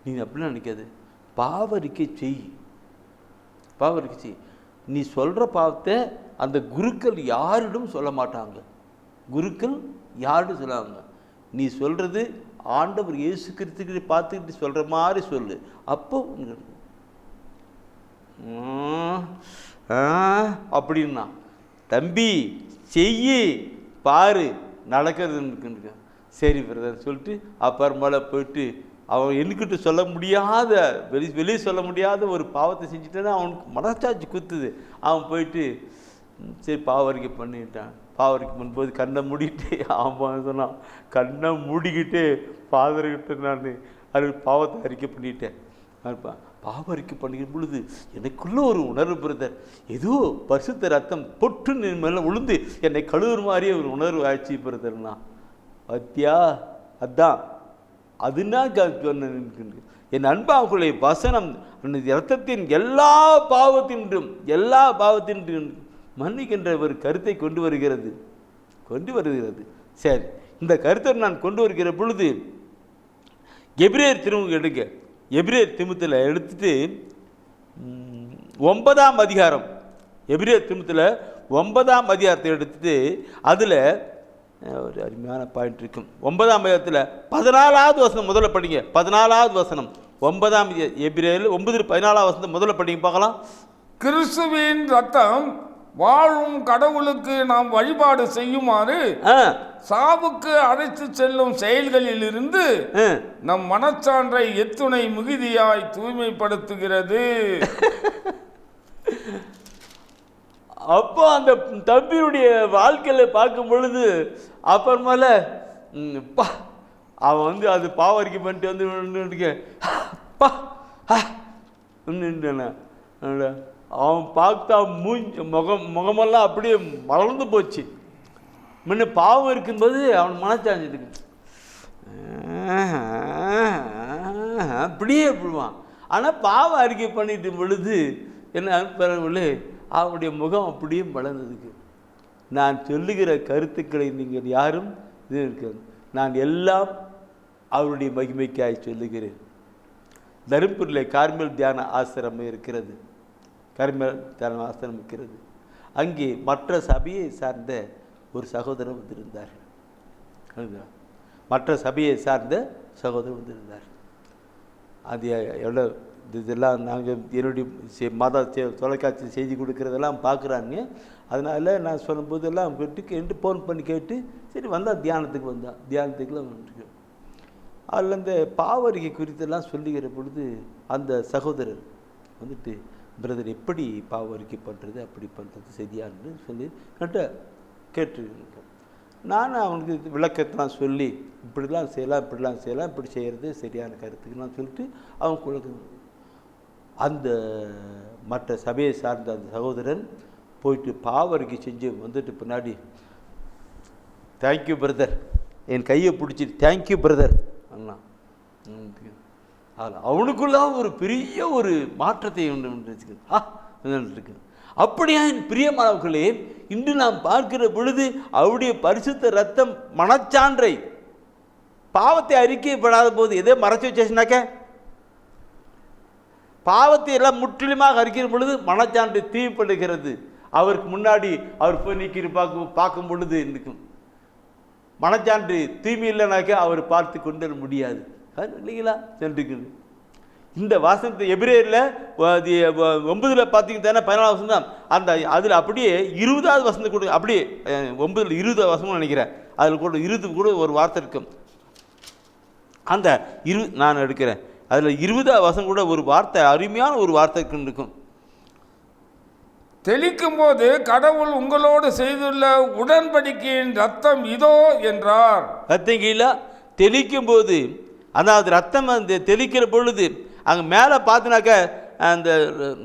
நீ அப்படிலாம் நினைக்காது, பாவறிக்கை செய், பாவறிக்கை செய். நீ சொல்கிற பாவத்தை அந்த குருக்கள் யாரிடம் சொல்ல மாட்டாங்க, குருக்கள் யாரிடம் சொல்லுவாங்க. நீ சொல்கிறது ஆண்டவர் இயேசு கிறிஸ்துக்கிட்ட பார்த்துக்கிட்டு சொல்கிற மாதிரி சொல்லு. அப்போ அப்படின்னா தம்பி செய் பாரு நடக்கிறதுன்னு. சரி பிரதர் சொல்லிட்டு அப்புறமேல போயிட்டு அவன் என்கிட்ட சொல்ல முடியாத வெளியே சொல்ல முடியாத ஒரு பாவத்தை செஞ்சுட்டேன்னா அவனுக்கு மனசாட்சி குத்துது. அவன் போயிட்டு சரி பாவறிக்கை பண்ணிட்டான். பாவறிக்கை பண்ணும்போது கண்ணை மூடிக்கிட்டு அவன் சொன்னான், கண்ணை மூடிக்கிட்டு ஃபாதர்கிட்ட நான் அது பாவத்தை அறிக்கை பண்ணிட்டேன். பாவறிக்கை பண்ணிக்கிற பொழுது எனக்குள்ள ஒரு உணர்வு பிரதர், ஏதோ பரிசுத்த ரத்தம் பொட்டு மேலே விழுந்து என்னை கழுவுற மாதிரியே ஒரு உணர்வு ஆயிடுச்சு பிரதர்னா. பத்தியா அதான் அதுனா சொன்ன என் அன்பாவுக்குள்ளே வசனம் இரத்தத்தின் எல்லா பாவத்தின்றும் மன்னிக்கின்ற ஒரு கருத்தை கொண்டு வருகிறது. சரி, இந்த கருத்தை நான் கொண்டு வருகிற பொழுது எபிரேயர் திருமுகம் எடுங்க. எபிரேயர் திருமுகத்தில் எடுத்துட்டு 9ஆம் அதிகாரம், எபிரேயர் திருமுகத்தில் 9ஆம் அதிகாரத்தை எடுத்துட்டு அதில் ஒரு அருமையான பாயிண்ட் இருக்கும். 9ஆம் அதிகாரத்தில் 14வது வசனம் முதல்ல படிங்க. 14வது வசனம் 9ஆம் எபிரேயர் 9:14 வசனம் முதல்ல படிங்க பார்க்கலாம். கிறிஸ்துவின் ரத்தம் வாழும் கடவுளுக்கு நாம் வழிபாடு செய்யுமாறு சாவுக்கு அழைத்து செல்லும் செயல்களில் இருந்து நம் மனச்சான்றை எத்துணை மிகுதியாய் தூய்மைப்படுத்துகிறது. அப்போ அந்த தம்பியுடைய வாழ்க்கையில் பார்க்கும் பொழுது அப்புறமால பா அவன் வந்து அது பாவரிக்கை பண்ணிட்டு வந்து பா அவன் பார்த்தா முகமெல்லாம் அப்படியே மலர்ந்து போச்சு. முன்ன பாவம் இருக்கும்போது அவன் மனச்சாஞ்சிட்டு அப்படியே விடுவான். ஆனால் பாவம் அறிக்கை பண்ணிட்டு பொழுது என்ன பிறகு அவனுடைய முகம் அப்படியே மலர்ந்ததுக்கு. நான் சொல்லுகிற கருத்துக்களை நீங்கள் யாரும் இது இருக்காது. நான் எல்லாம் அவருடைய மகிமைக்காய் சொல்லுகிறேன். தருமபுரியில் கார்மேல் தியான ஆசிரமம் இருக்கிறது. கார்மேல் தியான ஆசிரமம் இருக்கிறது. அங்கே மற்ற சபையை சார்ந்த ஒரு சகோதரர் வந்திருந்தார். மற்ற சபையை சார்ந்த சகோதரர் வந்திருந்தார். அது எவ்வளோ இதெல்லாம் நாங்கள் என்னுடைய மத தொலைக்காட்சி செய்தி கொடுக்குறதெல்லாம் பார்க்குறாங்க. அதனால் நான் சொல்லும்போதெல்லாம் கேட்டு ஃபோன் பண்ணி கேட்டு சரி வந்தால் தியானத்துக்குலாம் வந்துருக்கு. அதில் இந்த பாவரிக்கை குறித்தெல்லாம் சொல்லுகிற பொழுது அந்த சகோதரர் வந்துட்டு பிரதர் எப்படி பாவரிக்கை பண்ணுறது அப்படி பண்ணுறது சரியான்னு சொல்லி கேட்டு நானும் அவனுக்கு விளக்கத்தெல்லாம் சொல்லி இப்படிலாம் செய்யலாம் இப்படி செய்கிறது சரியான கருத்துக்கெல்லாம் சொல்லிட்டு அவன் குழந்தை அந்த மற்ற சபையை சார்ந்த அந்த சகோதரன் போயிட்டு பாவரிக்கை செஞ்சு வந்துட்டு பின்னாடி தேங்க்யூ பிரதர் என் கையை பிடிச்சிட்டு தேங்க்யூ பிரதர் அண்ணா. அவனுக்குள்ள ஒரு பெரிய ஒரு மாற்றத்தை இருக்கு. அப்படியா என் பிரியமானவர்களே, இன்று நாம் பார்க்கிற பொழுது அவருடைய பரிசுத்த ரத்தம் மனச்சான்றை பாவத்தை அறிக்கைப்படாத போது எதோ மறைச்சி வச்சேன்னாக்க பாவத்தை எல்லாம் முற்றிலுமாக அறிக்கிற பொழுது மனச்சான்றை தீவிப்படுகிறது. அவருக்கு முன்னாடி அவர் போய் நிற்கிற பார்க்கும் பொழுது இருக்கும் மனச்சான்று தூய்மை இல்லைனாக்க அவர் பார்த்து கொண்டு வர முடியாது இல்லைங்களா சென்றுக்குது. இந்த வாசனத்தை எபிரேயரில் 9 பார்த்தீங்க தானே 14 வசனம் தான் அந்த அதில் அப்படியே 20வது வசனத்தை கூட அப்படியே 9 20 வசனம் நினைக்கிறேன். அதில் கூட 20 கூட ஒரு வார்த்தை இருக்கும். அந்த நான் எடுக்கிறேன் அதில் 20வது வசனம் கூட ஒரு வார்த்தை அருமையான ஒரு வார்த்தை இருக்கும். தெளிக்கும் போது கடவுள் உங்களோடு செய்துள்ள உடன்படிக்கையின் ரத்தம் இதோ என்றார். ரத்தங்கீழா தெளிக்கும் போது அதாவது ரத்தம் அந்த தெளிக்கிற பொழுது அங்கே மேலே பார்த்தினாக்க அந்த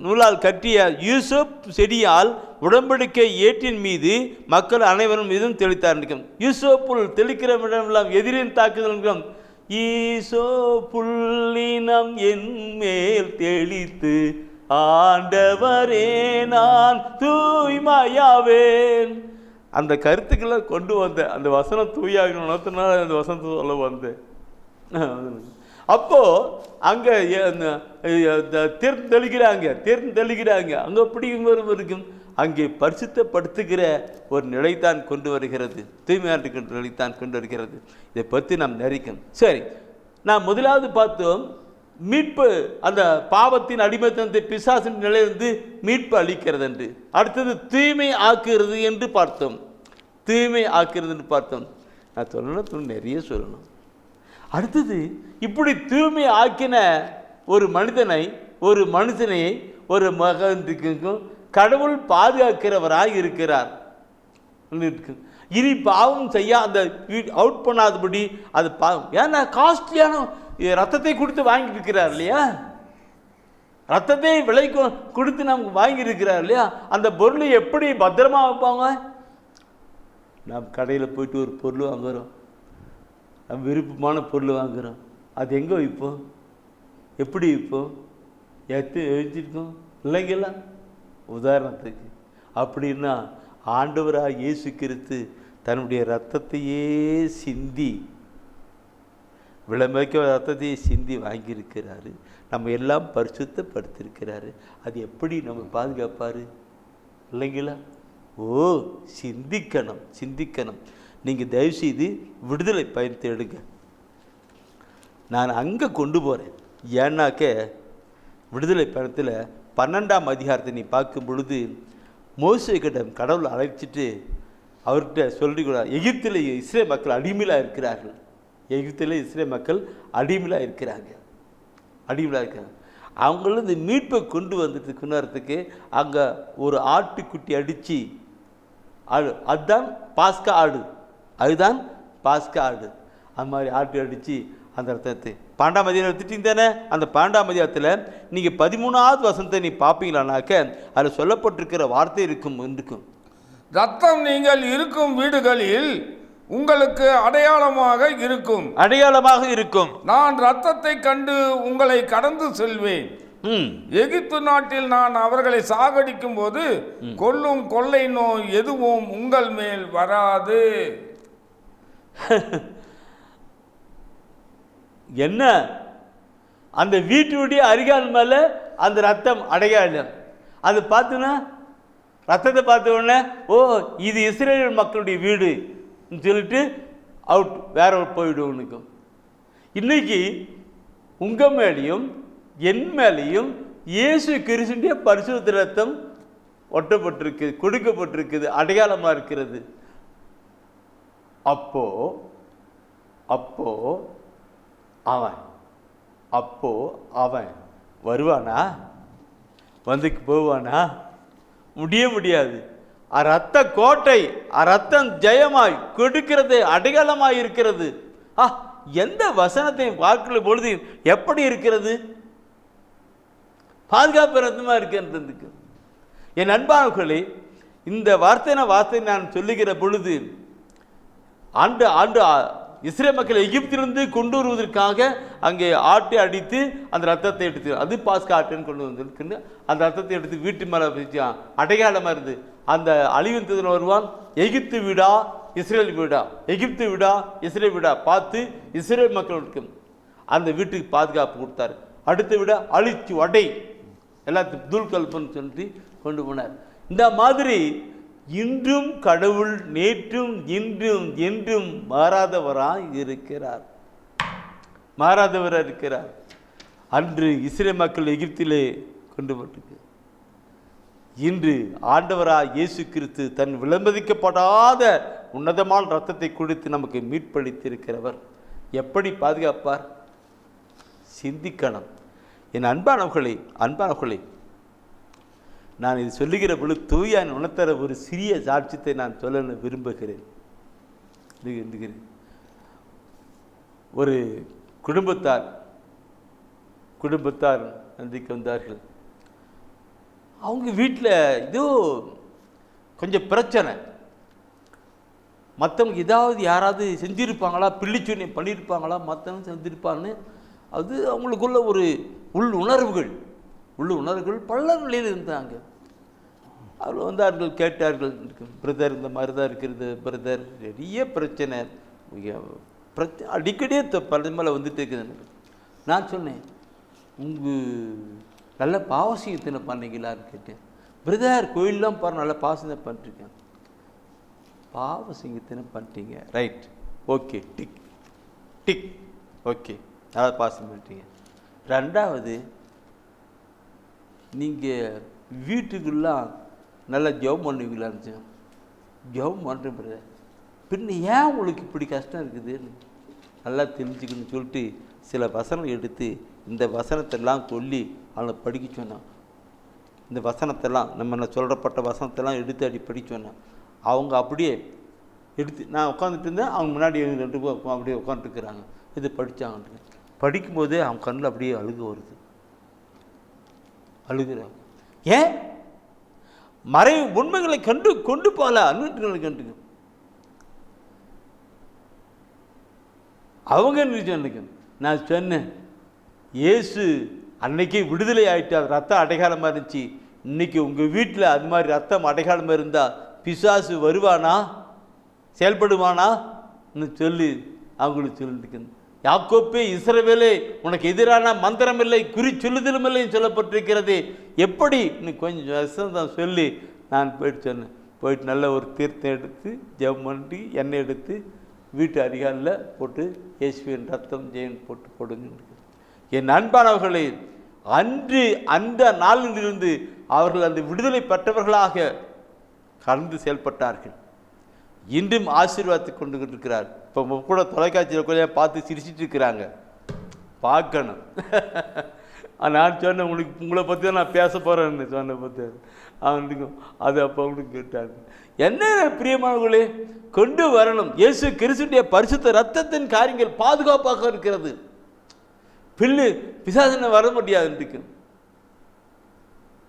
நூலால் கட்டிய யூசப் செடியால் உடன்படிக்கை ஏற்றின் மீது மக்கள் அனைவரும் மீதும் தெளித்தார். யூசோப்புள் தெளிக்கிற இடமெல்லாம் எதிரின் தாக்குதல் ஈசோ புள்ளினம் என் மேல் தெளித்து ஆண்டவரே நான் தூய்மையாவேன். அந்த கருத்துக்களை கொண்டு வந்தேன். அந்த வசனம் தூயாகணும்னால அந்த வசனத்தை சொல்ல வந்தேன். அப்போ அங்க தெளிக்கிறாங்க அங்க அப்படி இருக்கும். அங்கே பரிசுத்தப்படுத்துகிற ஒரு நிலைத்தான் கொண்டு வருகிறது. தூய்மையான நிலைத்தான் கொண்டு வருகிறது. இதை பற்றி நாம் நெறிக்கும். சரி, நான் முதலாவது பார்த்தோம் மீட்பு, அந்த பாவத்தின் அடிமைத்தனத்தை பிசாசின் நிலையிலிருந்து மீட்பு அளிக்கிறது என்று. அடுத்தது தூய்மை ஆக்குகிறது என்று பார்த்தோம். தூய்மை ஆக்குறது என்று பார்த்தோம். நான் சொல்லணும் நிறைய சொல்லணும். அடுத்தது இப்படி தூய்மை ஆக்கின ஒரு மனிதனை ஒரு மகனுக்கும் கடவுள் பாதுகாக்கிறவராக இருக்கிறார். இனி பாவம் செய்ய அந்த அவுட் பண்ணாதபடி அது பாவம். ஏன்னா காஸ்ட்லியான ரத்தத்தை கொடுத்து வாங்கிட்டு இருக்கிறார் இல்லையா, ரத்தத்தை விலை கொடுத்து நமக்கு வாங்கி இருக்கிறார் இல்லையா. அந்த பொருளை எப்படி பத்திரமா வைப்பாங்க? நாம் கடையில் போயிட்டு ஒரு பொருள் வாங்குகிறோம், நம்ம விருப்பமான பொருள் வாங்குகிறோம், அது எங்கே வைப்போம், எப்படி வைப்போம், வச்சிருக்கோம் இல்லைங்களா. உதாரணத்துக்கு அப்படின்னா ஆண்டவராக இயேசு கிறிஸ்து தன்னுடைய ரத்தத்தையே சிந்தி விளம்பரிக்க ரத்தத்தையே சிந்தி வாங்கியிருக்கிறாரு. நம்ம எல்லாம் பரிசுத்தப்படுத்திருக்கிறாரு. அது எப்படி நம்ம பாதுகாப்பார் இல்லைங்களா? ஓ, சிந்திக்கணும். நீங்கள் தயவுசெய்து விடுதலை பயணத்தை எடுங்க. நான் அங்கே கொண்டு போகிறேன். ஏன்னாக்க விடுதலை பயணத்தில் 12ஆம் அதிகாரத்தை நீ பார்க்கும் பொழுது மோசே கிட்ட கடவுளை அழைச்சிட்டு அவர்கிட்ட சொல்லிக்கூடாது, எகிப்தில் இஸ்ரேல் மக்கள் அடிமையிலாக இருக்கிறார்கள். எகிப்தில் இஸ்ரேல் மக்கள் அடிமையிலாக இருக்கிறாங்க. அவங்களும் இந்த மீட்பை கொண்டு வந்துட்டு கொண்டாடுறதுக்கு அங்கே ஒரு ஆட்டுக்குட்டி அடித்து ஆடு, அதுதான் பாஸ்கா ஆடு, அதுதான் பாஸ்கா ஆடு. அது மாதிரி ஆட்டு அடித்து அந்த ரத்தத்தை 12ஆம் அதிகாரம் எடுத்துட்டீங்க தானே. அந்த 12ஆம் அதிகாரத்தில் நீங்கள் 13வது வசனத்தை நீ பார்ப்பீங்களானாக்க அதில் சொல்லப்பட்டிருக்கிற வார்த்தை இருக்கும். ரத்தம் நீங்கள் இருக்கும் வீடுகளில் உங்களுக்கு அடையாளமாக இருக்கும், அடையாளமாக இருக்கும். நான் ரத்தத்தை கண்டு உங்களை கடந்து செல்வேன். எகிப்து நாட்டில் நான் அவர்களை சாகடிக்கும் போது கொல்லும் கொள்ளை நோய் எதுவும் உங்கள் மேல் வராது. என்ன அந்த வீட்டுடைய அருகால் மேல அந்த ரத்தம் அடையாளம். அது பார்த்தோன்னா ரத்தத்தை பார்த்த உடனே ஓ இது இஸ்ரேல் மக்களுடைய வீடு சொல்லிட்டு அவுட், வேற போயிடுவோம். இன்னைக்கு உங்க மேலேயும் என் மேலேயும் இயேசு கிறிஸ்துவின் பரிசுத்த ரத்தம் ஒட்டப்பட்டிருக்கு, கொடுக்கப்பட்டிருக்குது, அடையாளமா இருக்கிறது. அப்போ அவன் வருவானா, வந்து போவானா? முடியாது. ரத்த கோட்டை, ரத்தம் ஜெயமாய் கொடுக்கிறது, அடையாளமாய் இருக்கிறது. எந்த வசனத்தை பார்க்கிற பொழுது எப்படி இருக்கிறது? பாதுகாப்பு ரத்தமா இருக்கிறதுக்கு. என் அன்பானவர்களே, இந்த வார்த்தை நான் சொல்லுகிற பொழுது ஆண்டு இஸ்ரேல் மக்கள் எகிப்திலிருந்து கொண்டு வருவதற்காக அங்கே ஆட்டை அடித்து அந்த ரத்தத்தை எடுத்து, அது பாஸ்கா ஆட்டுன்னு கொண்டு வந்திருக்குன்னு அந்த ரத்தத்தை எடுத்து வீட்டு மேலே வச்சான், அடையாளமாக இருந்து. அந்த அழிவின் வருவான், எகிப்து வீடா இஸ்ரேல் வீடா, எகிப்து வீடா இஸ்ரேல் வீடா பார்த்து இஸ்ரேல் மக்களுக்கு அந்த வீட்டுக்கு பாதுகாப்பு கொடுத்தாரு. அடுத்த விட அழிச்சு வடை எல்லாத்துக்கும் தூள் கல்பன்னு சொல்லிட்டு கொண்டு போனார். இந்த மாதிரி இன்றும் கடவுள் நேற்றும் இன்றும் என்றும் மாறாதவராக இருக்கிறார். அன்று இஸ்ரேல் மக்கள் எகிப்திலே கொண்டு போட்டு, இன்று ஆண்டவராக இயேசு கிறிஸ்து தன் விலமதிக்கப்படாத உன்னதமான ரத்தத்தை கொடுத்து நமக்கு மீட்பளித்திருக்கிறவர். எப்படி பாதுகாப்பார்? சிந்திக்கணும். என் அன்பானவர்களே, நான் இது சொல்லுகிற பொழுது தூயான் உணர்த்தர ஒரு சிறிய சாட்சியத்தை நான் சொல்ல விரும்புகிறேன். ஒரு குடும்பத்தார் சந்திக்க வந்தார்கள். அவங்க வீட்டில் ஏதோ கொஞ்சம் பிரச்சனை, மற்றவங்க ஏதாவது யாராவது செஞ்சுருப்பாங்களா, பிள்ளைச்சொன்னி பண்ணியிருப்பாங்களா, மற்றவங்க செஞ்சுருப்பான்னு அது அவங்களுக்குள்ள ஒரு உள்ளுணர்வுகள் பல நிலையில் இருந்தாங்க. அதில் வந்தார்கள், கேட்டார்கள், பிரதர் இந்த மாதிரி தான் இருக்கிறது பிரதர், நிறைய பிரச்சனை அடிக்கடியே பல மேலே வந்துட்டு இருக்குது. நான் சொன்னேன், நல்ல பாவசியத்தினை பண்ணீங்களான்னு கேட்டேன். பிரதர் கோயிலெலாம் பாரு நல்ல பாவசியத்தை பண்ணிருக்கேன். பாவசிங்கத்தினை பண்ணிட்டீங்க, ரைட், ஓகே, டிக், ஓகே, அதாவது பாவசியம் பண்ணிட்டீங்க. ரெண்டாவது, நீங்கள் வீட்டுக்குலாம் நல்லா ஜெபம் பண்ணுவீங்களான்னு. ஜெபம் பண்ணுறேன் பிரதர். பின்ன ஏன் உங்களுக்கு இப்படி கஷ்டம் இருக்குதுன்னு நல்லா தெரிஞ்சுக்கணும்னு சொல்லிட்டு சில வசனம் எடுத்து இந்த வசனத்தெல்லாம் சொல்லி அவனை படிக்க சொன்னான். இந்த வசனத்தெல்லாம் நம்ம சொல்கிறப்பட்ட வசனத்தெல்லாம் எடுத்து படிக்க சொன்னான். அவங்க அப்படியே எடுத்து, நான் உட்காந்துட்டு இருந்தேன், அவங்க முன்னாடி 2 பேர் அப்படியே உட்காந்துட்டுருக்குறாங்க. இது படித்தாங்க. படிக்கும்போதே அவங்க கண்ணில் அப்படியே அழுகிறாங்க. ஏன்? மறை உண்மைகளை கொண்டு போகல, அன்பிட்டு கண்டு அவங்க நினைச்சு. நான் சொன்னேன், இயேசு அன்னைக்கு விடுதலை ஆகிட்டு அது ரத்தம் அடையாளமாக இருந்துச்சு. இன்னைக்கு உங்கள் வீட்டில் அது மாதிரி ரத்தம் அடையாளமாக இருந்தால் பிசாசு வருவானா, செயல்படுவானான்னு சொல்லி அவங்களுக்கு சொல்லிட்டு, யாக்கோப்பே இஸ்ரவேலே உனக்கு எதிரான மந்திரம் இல்லை, குறி சொல்லுதலும் இல்லை சொல்லப்பட்டிருக்கிறது. எப்படி கொஞ்சம் வசனம் சொல்லி நான் போயிட்டு சொன்னேன். போயிட்டு நல்ல ஒரு தீர்த்தம் எடுத்து ஜெபம் பண்ணி எண்ணெய் எடுத்து வீட்டு அருகாலில் போட்டு இயேசுவின் ரத்தம் ஜெயம் போடுங்க. என் அன்பானவர்களே, அன்று அந்த நாளிலிருந்து அவர்கள் அந்த விடுதலை பெற்றவர்களாக கலந்து செயல்பட்டார்கள். இன்றும் ஆசீர்வாதத்தை கொண்டு இருக்கிறார். இப்போ கூட தொலைக்காட்சியில் கூட பார்த்து சிரிச்சிட்டு இருக்கிறாங்க. பார்க்கணும். நான் சொன்னேன், உங்களை பற்றி தான் நான் பேச போகிறேன்னு சொன்ன பற்றி அவனுக்கும் அது அப்போ அவனுக்கு கேட்டாங்க. என்ன பிரியமானவர்களே, கொண்டு வரணும். இயேசு கிறிஸ்துடைய பரிசுத்த ரத்தத்தின் காரியங்கள் பாதுகாப்பாக இருக்கிறது. பிசாசனை வர முடியாது.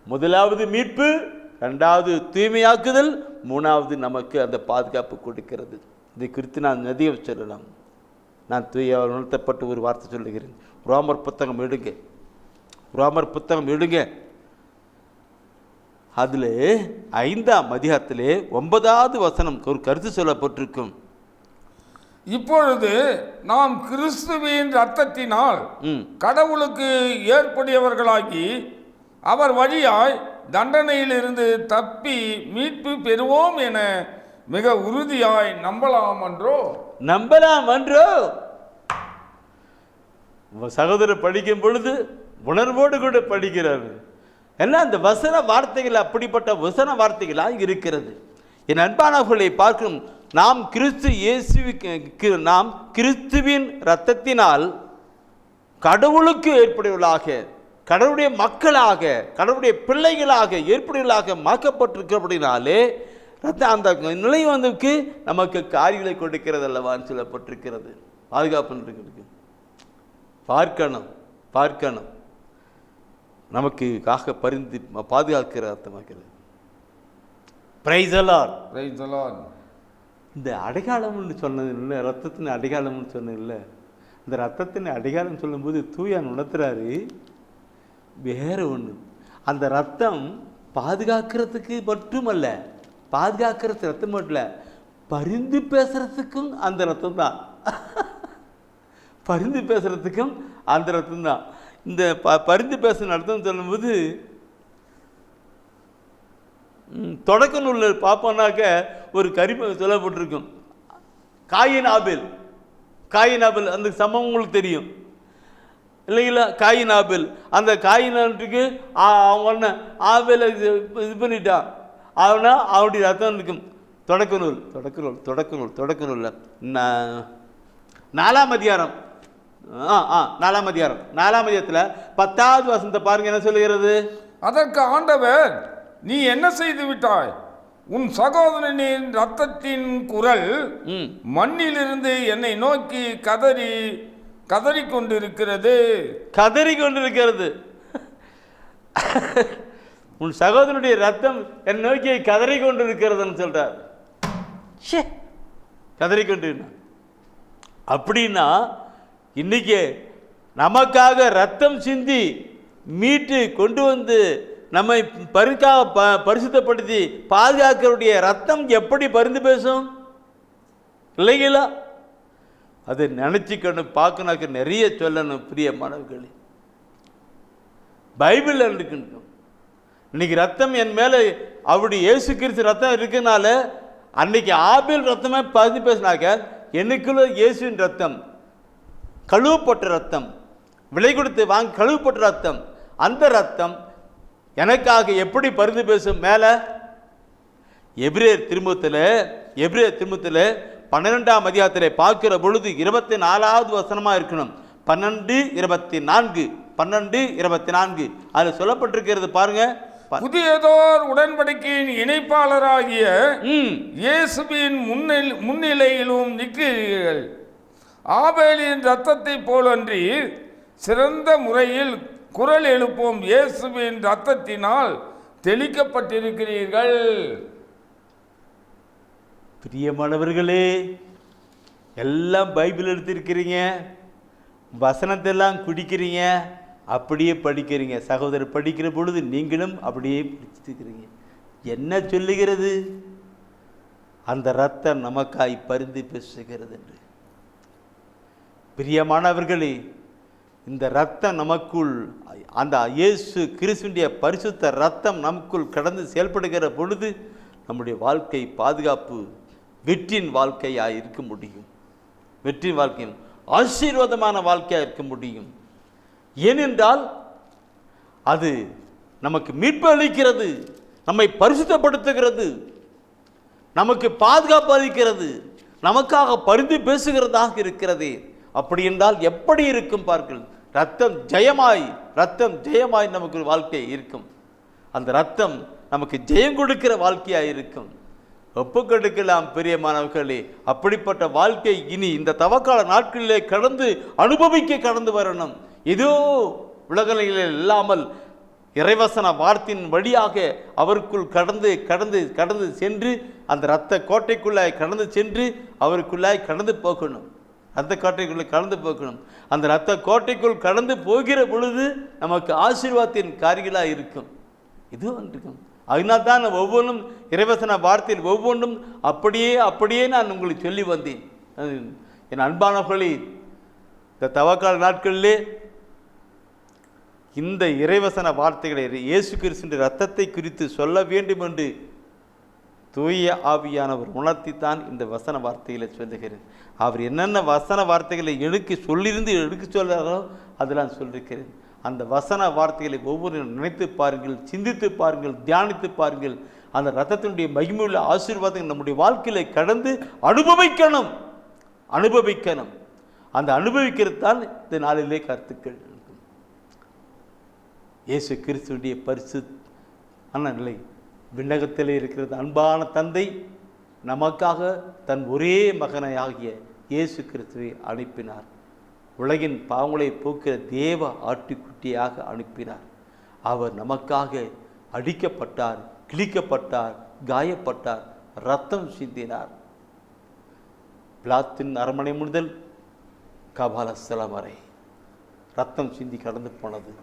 முதலாவது மீட்பு, இரண்டாவது தூய்மையாக்குதல், மூணாவது நமக்கு அந்த பாதுகாப்பு கொடுக்கிறது. இதை குறித்து நான் நிறைய சொல்லலாம். நான் தூய உணர்த்தப்பட்ட ஒரு வார்த்தை சொல்லுகிறேன். ரோமர் புத்தகம் எடுங்க, ரோமர் புத்தகம் எடுங்க. அதில் 5ஆம் அதிகாரத்திலே 9வது வசனம் ஒரு கருத்து சொல்லப்பட்டிருக்கும். இப்பொழுது நாம் கிறிஸ்துவின் இரத்தத்தினால் கடவுளுக்கு ஏற்புடையவர்களாகி அவர் வழியாய் தண்டனையிலிருந்து தப்பி மீட்பு பெறுவோம் என மிக உறுதியாய் நம்பலாம் என்றோ. சகோதரர் படிக்கும் பொழுது உணர்வோடு கூட படிக்கிறார். ஏன்னா அந்த வசன வார்த்தைகள் அப்படிப்பட்ட வசன வார்த்தைகளாக இருக்கிறது. என் அன்பானவர்களை பார்க்கும், நாம் கிறிஸ்துவின் இரத்தத்தினால் கடவுளுக்கு ஏற்புடையவர்களாக, கடவுளுடைய மக்களாக, கடவுளுடைய பிள்ளைகளாக ஏற்புடையவர்களாக மாக்கப்பட்டிருக்கிறபடினாலே அந்த நிலை வந்துக்கு நமக்கு காரியங்களை கொடுக்கிறது அல்லவான்னு சொல்லப்பட்டிருக்கிறது. பாதுகாப்பு பார்க்கணும், பார்க்கணும். நமக்கு பரிந்து பாதுகாக்கிற அர்த்தமாக்கிறது. Praise the Lord, praise the Lord. இந்த அடையாளம்னு சொன்னது இல்லை, ரத்தத்தின் அடையாளம்னு சொன்னது இல்லை. இந்த ரத்தத்தின் அடையாளம் சொல்லும்போது தூயான் உணர்த்துறாரு வேற ஒன்று. அந்த ரத்தம் பாதுகாக்கிறதுக்கு மட்டுமல்ல, பாதுகாக்கிறது ரத்தம் மட்டும் இல்லை, பரிந்து பேசுறதுக்கும் அந்த ரத்தம் தான். பரிந்து பேசுறதுக்கும் அந்த ரத்தம் தான். இந்த பரிந்து பேசுகிற அர்த்தம் சொல்லும்போது தொடக்க நூலில் பார்ப்போம்னாக்க ஒரு கரிம சொல்லப்பட்டிருக்கும். காயின் ஆபேல், காயின் ஆபேல் அந்த சம்பவம் உங்களுக்கு தெரியும் இல்லைங்களா? காயின் ஆபேல், அந்த காயினுக்கு அவங்க ஒன்று ஆபேலை இது பண்ணிட்டான். அவனா அவனுடைய ரத்தம் இருக்கும். தொடக்க நூல், தொடக்க நூல், தொடக்க நூல், தொடக்க நூலில் 4ஆம் அதிகாரம், 4ஆம் அதிகாரம், 4ஆம் அதிகாரத்தில் 10வது வசனத்தை பாருங்க, என்ன சொல்லுகிறது? அதற்கு ஆண்டவர், நீ என்ன செய்து விட்டாய்? உன் சகோதரனின் ரத்தத்தின் குரல் மண்ணிலிருந்து என்னை நோக்கி கதறி கொண்டிருக்கிறது. கதறி கொண்டிருக்கிறது. உன் சகோதரனுடைய ரத்தம் என்னை நோக்கி கதறி கொண்டிருக்கிறதுன்னு சொல்றார். கதறி கொண்டு அப்படின்னா இன்னைக்கு நமக்காக ரத்தம் சிந்தி மீட்டு கொண்டு வந்து நம்மை பரிசுத்தப்படுத்தி பாதுகாக்கிறவுடைய ரத்தம் எப்படி பரிந்து பேசும் இல்லைங்களா? அதை நினச்சிக்கணும், பார்க்கணுக்கு நிறைய சொல்லணும். பிரிய மாணவர்களே, பைபிள் இருக்குன்னு இன்னைக்கு ரத்தம் என் மேலே அவருடைய இயேசு கிறிஸ்து ரத்தம் இருக்குனால அன்னைக்கு ஆபேல் ரத்தமே பரிந்து பேசினாக்க எனக்குள்ள இயேசுவின் ரத்தம், கழுவப்பட்ட ரத்தம், விலை கொடுத்து வாங்கி கழுவப்பட்ட ரத்தம், அந்த ரத்தம் எனக்காக எப்படி பரிந்து பேசும்? மேலே எபிரேயர் திருமுகத்தில் 12ஆம் அதிகாரத்தில் பார்க்கிற பொழுது 24வது வசனமாக இருக்கணும். 12:24 அதில் சொல்லப்பட்டிருக்கிறது பாருங்க. புதியதோர் உடன்படிக்கையின் இணைப்பாளராகிய இயேசுவின் முன்னிலையிலும் நிற்கிறீர்கள். ஆபேலின் இரத்தத்தை போலன்றி சிறந்த முறையில் குரல் எழுப்பும் இயேசுவின் இரத்தத்தினால் தெளிக்கப்பட்டிருக்கிறீர்கள். பிரியமானவர்களே, எல்லாம் பைபிள் எடுத்திருக்கிறீங்க, வசனத்தெல்லாம் குடிக்கிறீங்க, அப்படியே படிக்கிறீங்க. சகோதரர் படிக்கிற பொழுது நீங்களும் அப்படியே பிடிச்சிருக்கிறீங்க. என்ன சொல்லுகிறது? அந்த இரத்தம் நமக்காய் பரிந்து பேசுகிறது என்று. பிரியமானவர்களே, இந்த இரத்தம் நமக்குள், அந்த இயேசு கிறிஸ்துவின் பரிசுத்த இரத்தம் நமக்குள் கடந்து செயல்படுகிற பொழுது நம்முடைய வாழ்க்கை பாதுகாப்பு வெற்றியின் வாழ்க்கையாக இருக்க முடியும். வெற்றியின் வாழ்க்கையும் ஆசீர்வாதமான வாழ்க்கையாக இருக்க முடியும். ஏனென்றால் அது நமக்கு மீட்பு அளிக்கிறது, நம்மை பரிசுத்தப்படுத்துகிறது, நமக்கு பாதுகாப்பு அளிக்கிறது, நமக்காக பரிந்து பேசுகிறதாக இருக்கிறது. அப்படி என்றால் எப்படி இருக்கும் பார்கள்? ரத்தம் ஜெயமாய் ரத்தம் ஜெயமாய் நமக்கு வாழ்க்கை இருக்கும். அந்த ரத்தம் நமக்கு ஜெயம் கொடுக்கிற வாழ்க்கையாக இருக்கும். ஒப்புக்கொடுக்கலாம் பிரியமானவர்களே. அப்படிப்பட்ட வாழ்க்கை இனி இந்த தவக்கால நாட்களிலே கடந்து அனுபவிக்க கடந்து வரணும். இதோ உலகில் இல்லாமல் இறைவசன வார்த்தையின் வழியாக அவருக்குள் கடந்து கடந்து கடந்து சென்று அந்த இரத்த கோட்டைக்குள்ளாய் கடந்து சென்று அவருக்குள்ளாய் கடந்து போகணும். இரத்த கோட்டைக்குள்ளே கடந்து போகணும். அந்த இரத்த கோட்டைக்குள் கடந்து போகிற பொழுது நமக்கு ஆசீர்வாதத்தின் காரியங்களாக இருக்கும். இதுவும் இருக்கும். அதனால் தான் ஒவ்வொன்றும் இறைவசன வார்த்தையில் ஒவ்வொன்றும் அப்படியே நான் உங்களுக்கு சொல்லி வந்தேன். என் அன்பானவர்களே, இந்த தவக்கால நாட்களிலே இந்த இறைவசன வார்த்தைகளை இயேசு கிறிஸ்துவின் இரத்தத்தை குறித்து சொல்ல வேண்டும் என்று தூய ஆவியானவர் உணர்த்தித்தான் இந்த வசன வார்த்தைகளை சொல்லுகிறேன். அவர் என்னென்ன வசன வார்த்தைகளை எடுக்க சொல்கிறாரோ அதெல்லாம் சொல்லியிருக்கிறேன். அந்த வசன வார்த்தைகளை ஒவ்வொரு நினைத்து பாருங்கள், சிந்தித்து பாருங்கள், தியானித்து பாருங்கள். அந்த இரத்தத்தினுடைய மகிமையுள்ள ஆசீர்வாதங்கள் நம்முடைய வாழ்க்கையில கடந்து அனுபவிக்கணும். அந்த அனுபவிக்கிறது தான் இந்த நாளிலே கருத்துக்கள். இயேசு கிறிஸ்துடைய பரிசு நிலை விண்ணகத்திலே இருக்கிறது. அன்பான தந்தை நமக்காக தன் ஒரே மகனாகிய இயேசு கிறிஸ்துவை அனுப்பினார். உலகின் பாவங்களை போக்குகிற தேவ ஆட்டுக்குட்டியாக அனுப்பினார். அவர் நமக்காக அடிக்கப்பட்டார், கிழிக்கப்பட்டார், காயப்பட்டார், இரத்தம் சிந்தினார். பிலாத்தின் அரண்மனை முதல் கபாலஸ்தலம் வரை இரத்தம் சிந்தி கடந்து போனது.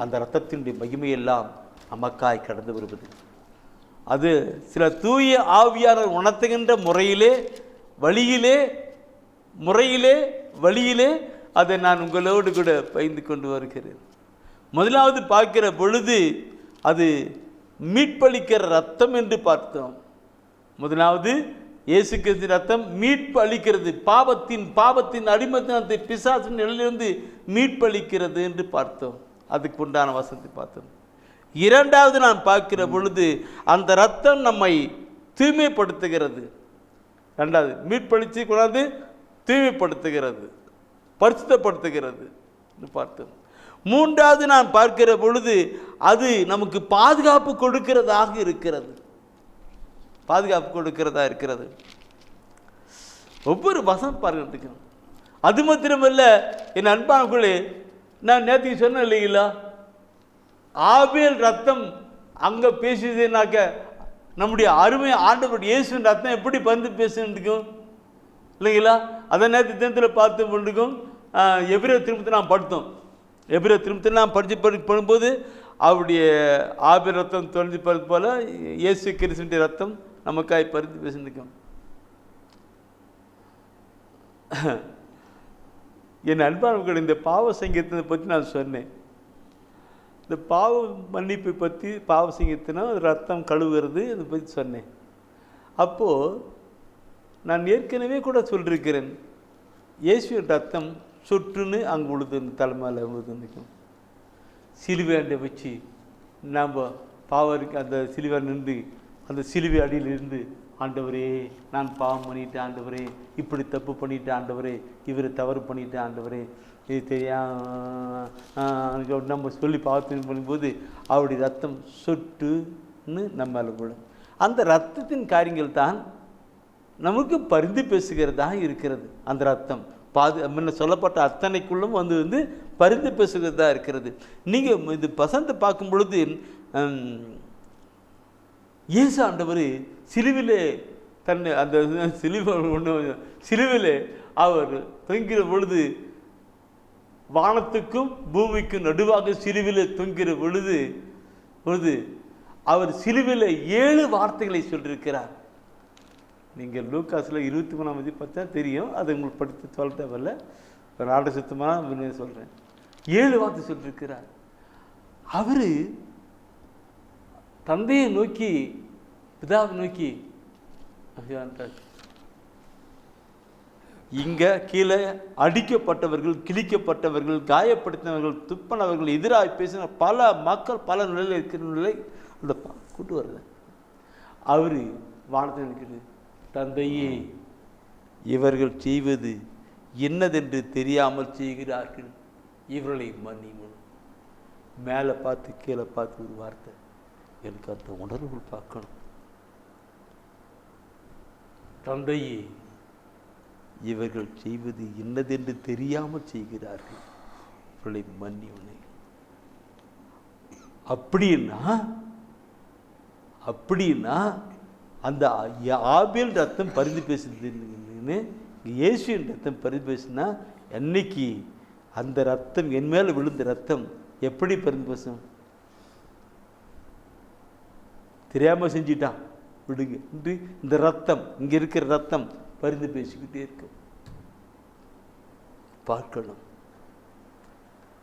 அந்த இரத்தத்தினுடைய மகிமையெல்லாம் நமக்காய் கடந்து வருவது. அது சில தூய ஆவியாளர் உணர்த்துகின்ற வழியிலே அதை நான் உங்களோடு கூட பகிர்ந்து கொண்டு வருகிறேன். முதலாவது பார்க்கிற பொழுது அது மீட்பளிக்கிற ரத்தம் என்று பார்த்தோம். முதலாவது இயேசு கிறிஸ்துவின் ரத்தம் மீட்பு அளிக்கிறது. பாவத்தின் அடிமத்தனத்தை பிசாசின் நிலையிலிருந்து மீட்பளிக்கிறது என்று பார்த்தோம். அதுக்கு உண்டான வசனத்தை பார்த்தோம். இரண்டாவது நான் பார்க்கிற பொழுது அந்த ரத்தம் நம்மை தூய்மைப்படுத்துகிறது. ரெண்டாவது மீட்பளிச்சு கொண்டாந்து தூய்மைப்படுத்துகிறது, பரிசுத்தப்படுத்துகிறது பார்த்தோம். மூன்றாவது நான் பார்க்கிற பொழுது அது நமக்கு பாதுகாப்பு கொடுக்கிறதாக இருக்கிறது. ஒவ்வொரு வசனம் பார்க்கிறதுக்கு. அது மாத்திரமல்ல என் அன்பானவர்களே, நான் நேற்றுக்கு சொன்னேன் இல்லைங்களா, ஆபேல் ரத்தம் அங்கே பேசுதுனாக்க நம்முடைய அருமை ஆண்டவர் இயேசுவின் ரத்தம் எப்படி வந்து பேசுறதுக்கும் இல்லைங்களா? அதை நேற்று தினத்தில் பார்த்து கொண்டிருக்கும். எபிரேயர் திரும்பத்தை நாம் படித்தோம். எபிரேயர் திரும்பத்தை நாம் படிக்கும்போது அவருடைய ஆபேல் ரத்தம் தொலைஞ்சு போகிறது போல இயேசு கிறிஸ்துவின் ரத்தம் நமக்காய் பறித்து பேசிருக்கும். என் அன்பானவர்கள், இந்த பாவ சங்கீதத்தை பற்றி நான் சொன்னேன். இந்த பாவ மன்னிப்பை பற்றி, பாவ சங்கீதத்தினா ரத்தம் கழுவுகிறது, அதை பற்றி சொன்னேன். அப்போது நான் ஏற்கனவே கூட சொல்லியிருக்கிறேன், இயேசுவின் ரத்தம் சொற்றுன்னு அங்கே உழுது தலைமையில் உழுது நிற்கும். சிலுவையாண்டை வச்சு நாம் பாவருக்கு அந்த சிலுவை நின்று அந்த சிலுவை அடியிலிருந்து, ஆண்டவரே நான் பாவம் பண்ணிட்டேன், ஆண்டவரே இப்படி தப்பு பண்ணிட்டேன், ஆண்டவரே இவர் தவறு பண்ணிட்டேன், ஆண்டவரே இது தெரியாம நம்ம சொல்லி பாவத்தின் பண்ணும்போது அவருடைய ரத்தம் சொட்டுன்னு நம்ம விழும். அந்த ரத்தத்தின் காரியங்கள் தான் நமக்கு பரிந்து பேசுகிறதாக இருக்கிறது. அந்த ரத்தம் முன்ன சொல்லப்பட்ட அத்தனைக்குள்ளும் வந்து பரிந்து பேசுகிறதா இருக்கிறது. நீங்கள் இது பசந்தை பார்க்கும் பொழுது இயேசு ஆண்டவர் சிலுவிலே தன்னை அந்த சிலுவிலே அவர் தொங்கிற பொழுது, வானத்துக்கும் பூமிக்கும் நடுவாக சிலுவிலே தொங்கிற பொழுது அவர் சிலுவிலே 7 வார்த்தைகளை சொல்லியிருக்கிறார். நீங்கள் லூக்காஸில் 23 பார்த்தா தெரியும். அதை உங்களுக்கு படித்து சொல்ல தேவையில்ல, நாட சுத்தமாக சொல்கிறேன். 7 வார்த்தை சொல்லியிருக்கிறார். அவர் தந்தையை நோக்கி, பிதாவை நோக்கி, இங்கே கீழே அடிக்கப்பட்டவர்கள், கிழிக்கப்பட்டவர்கள், காயப்படுத்தினவர்கள், துப்பனவர்கள், எதிராக பேசின பல மக்கள் பல நிலையில் இருக்கிற நிலை அந்த கூட்டு வருது. அவர் வானத்தில் இருக்கிறது, தந்தையே இவர்கள் செய்வது என்னதென்று தெரியாமல் செய்கிறார்கள், இவர்களை மன்னியும். மேலே பார்த்து கீழே பார்த்து ஒரு வார்த்தை, எனக்கு அந்த உணர்வுகள் பார்க்கணும். தந்தையே, இவர்கள் செய்வது என்னதென்று தெரியாமல் செய்கிறார்கள், இவர்களை மன்னியுனே. அப்படின்னா அந்த ஆபேல் ரத்தம் பரிந்து பேசுதுன்னு இயேசுவின் ரத்தம் பரிந்து பேசுனா, என்னைக்கு அந்த ரத்தம் என் மேலே விழுந்த ரத்தம் எப்படி பரிந்து பேசும்? தெரியாமல் செஞ்சிட்டான், விடுங்க என்று இந்த ரத்தம், இங்கே இருக்கிற ரத்தம் பரிந்து பேசிக்கிட்டே இருக்கும். பார்க்கணும்.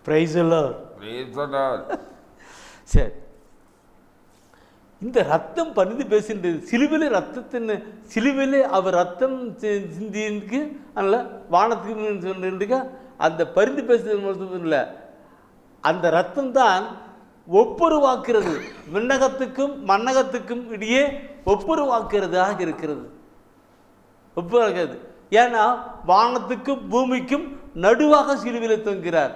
Price the Lord. சரி, இந்த ரத்தம் பரிந்து பேசுகின்றது. சிலுவிலே அவர் ரத்தம் சிந்திக்கு அதனால் வானத்துக்கு சொல்லிருக்க அந்த பரிந்து பேசுறது இல்லை, அந்த ரத்தம் தான் ஒப்புரவாக்குறது, விண்ணகத்துக்கும் மண்ணகத்துக்கும் இடையே ஒப்புரவாக்குறதாக இருக்கிறது. ஒப்புரவாக்குறது. ஏன்னா வானத்துக்கும் பூமிக்கும் நடுவாக சிலுவையில் தொங்குகிறார்.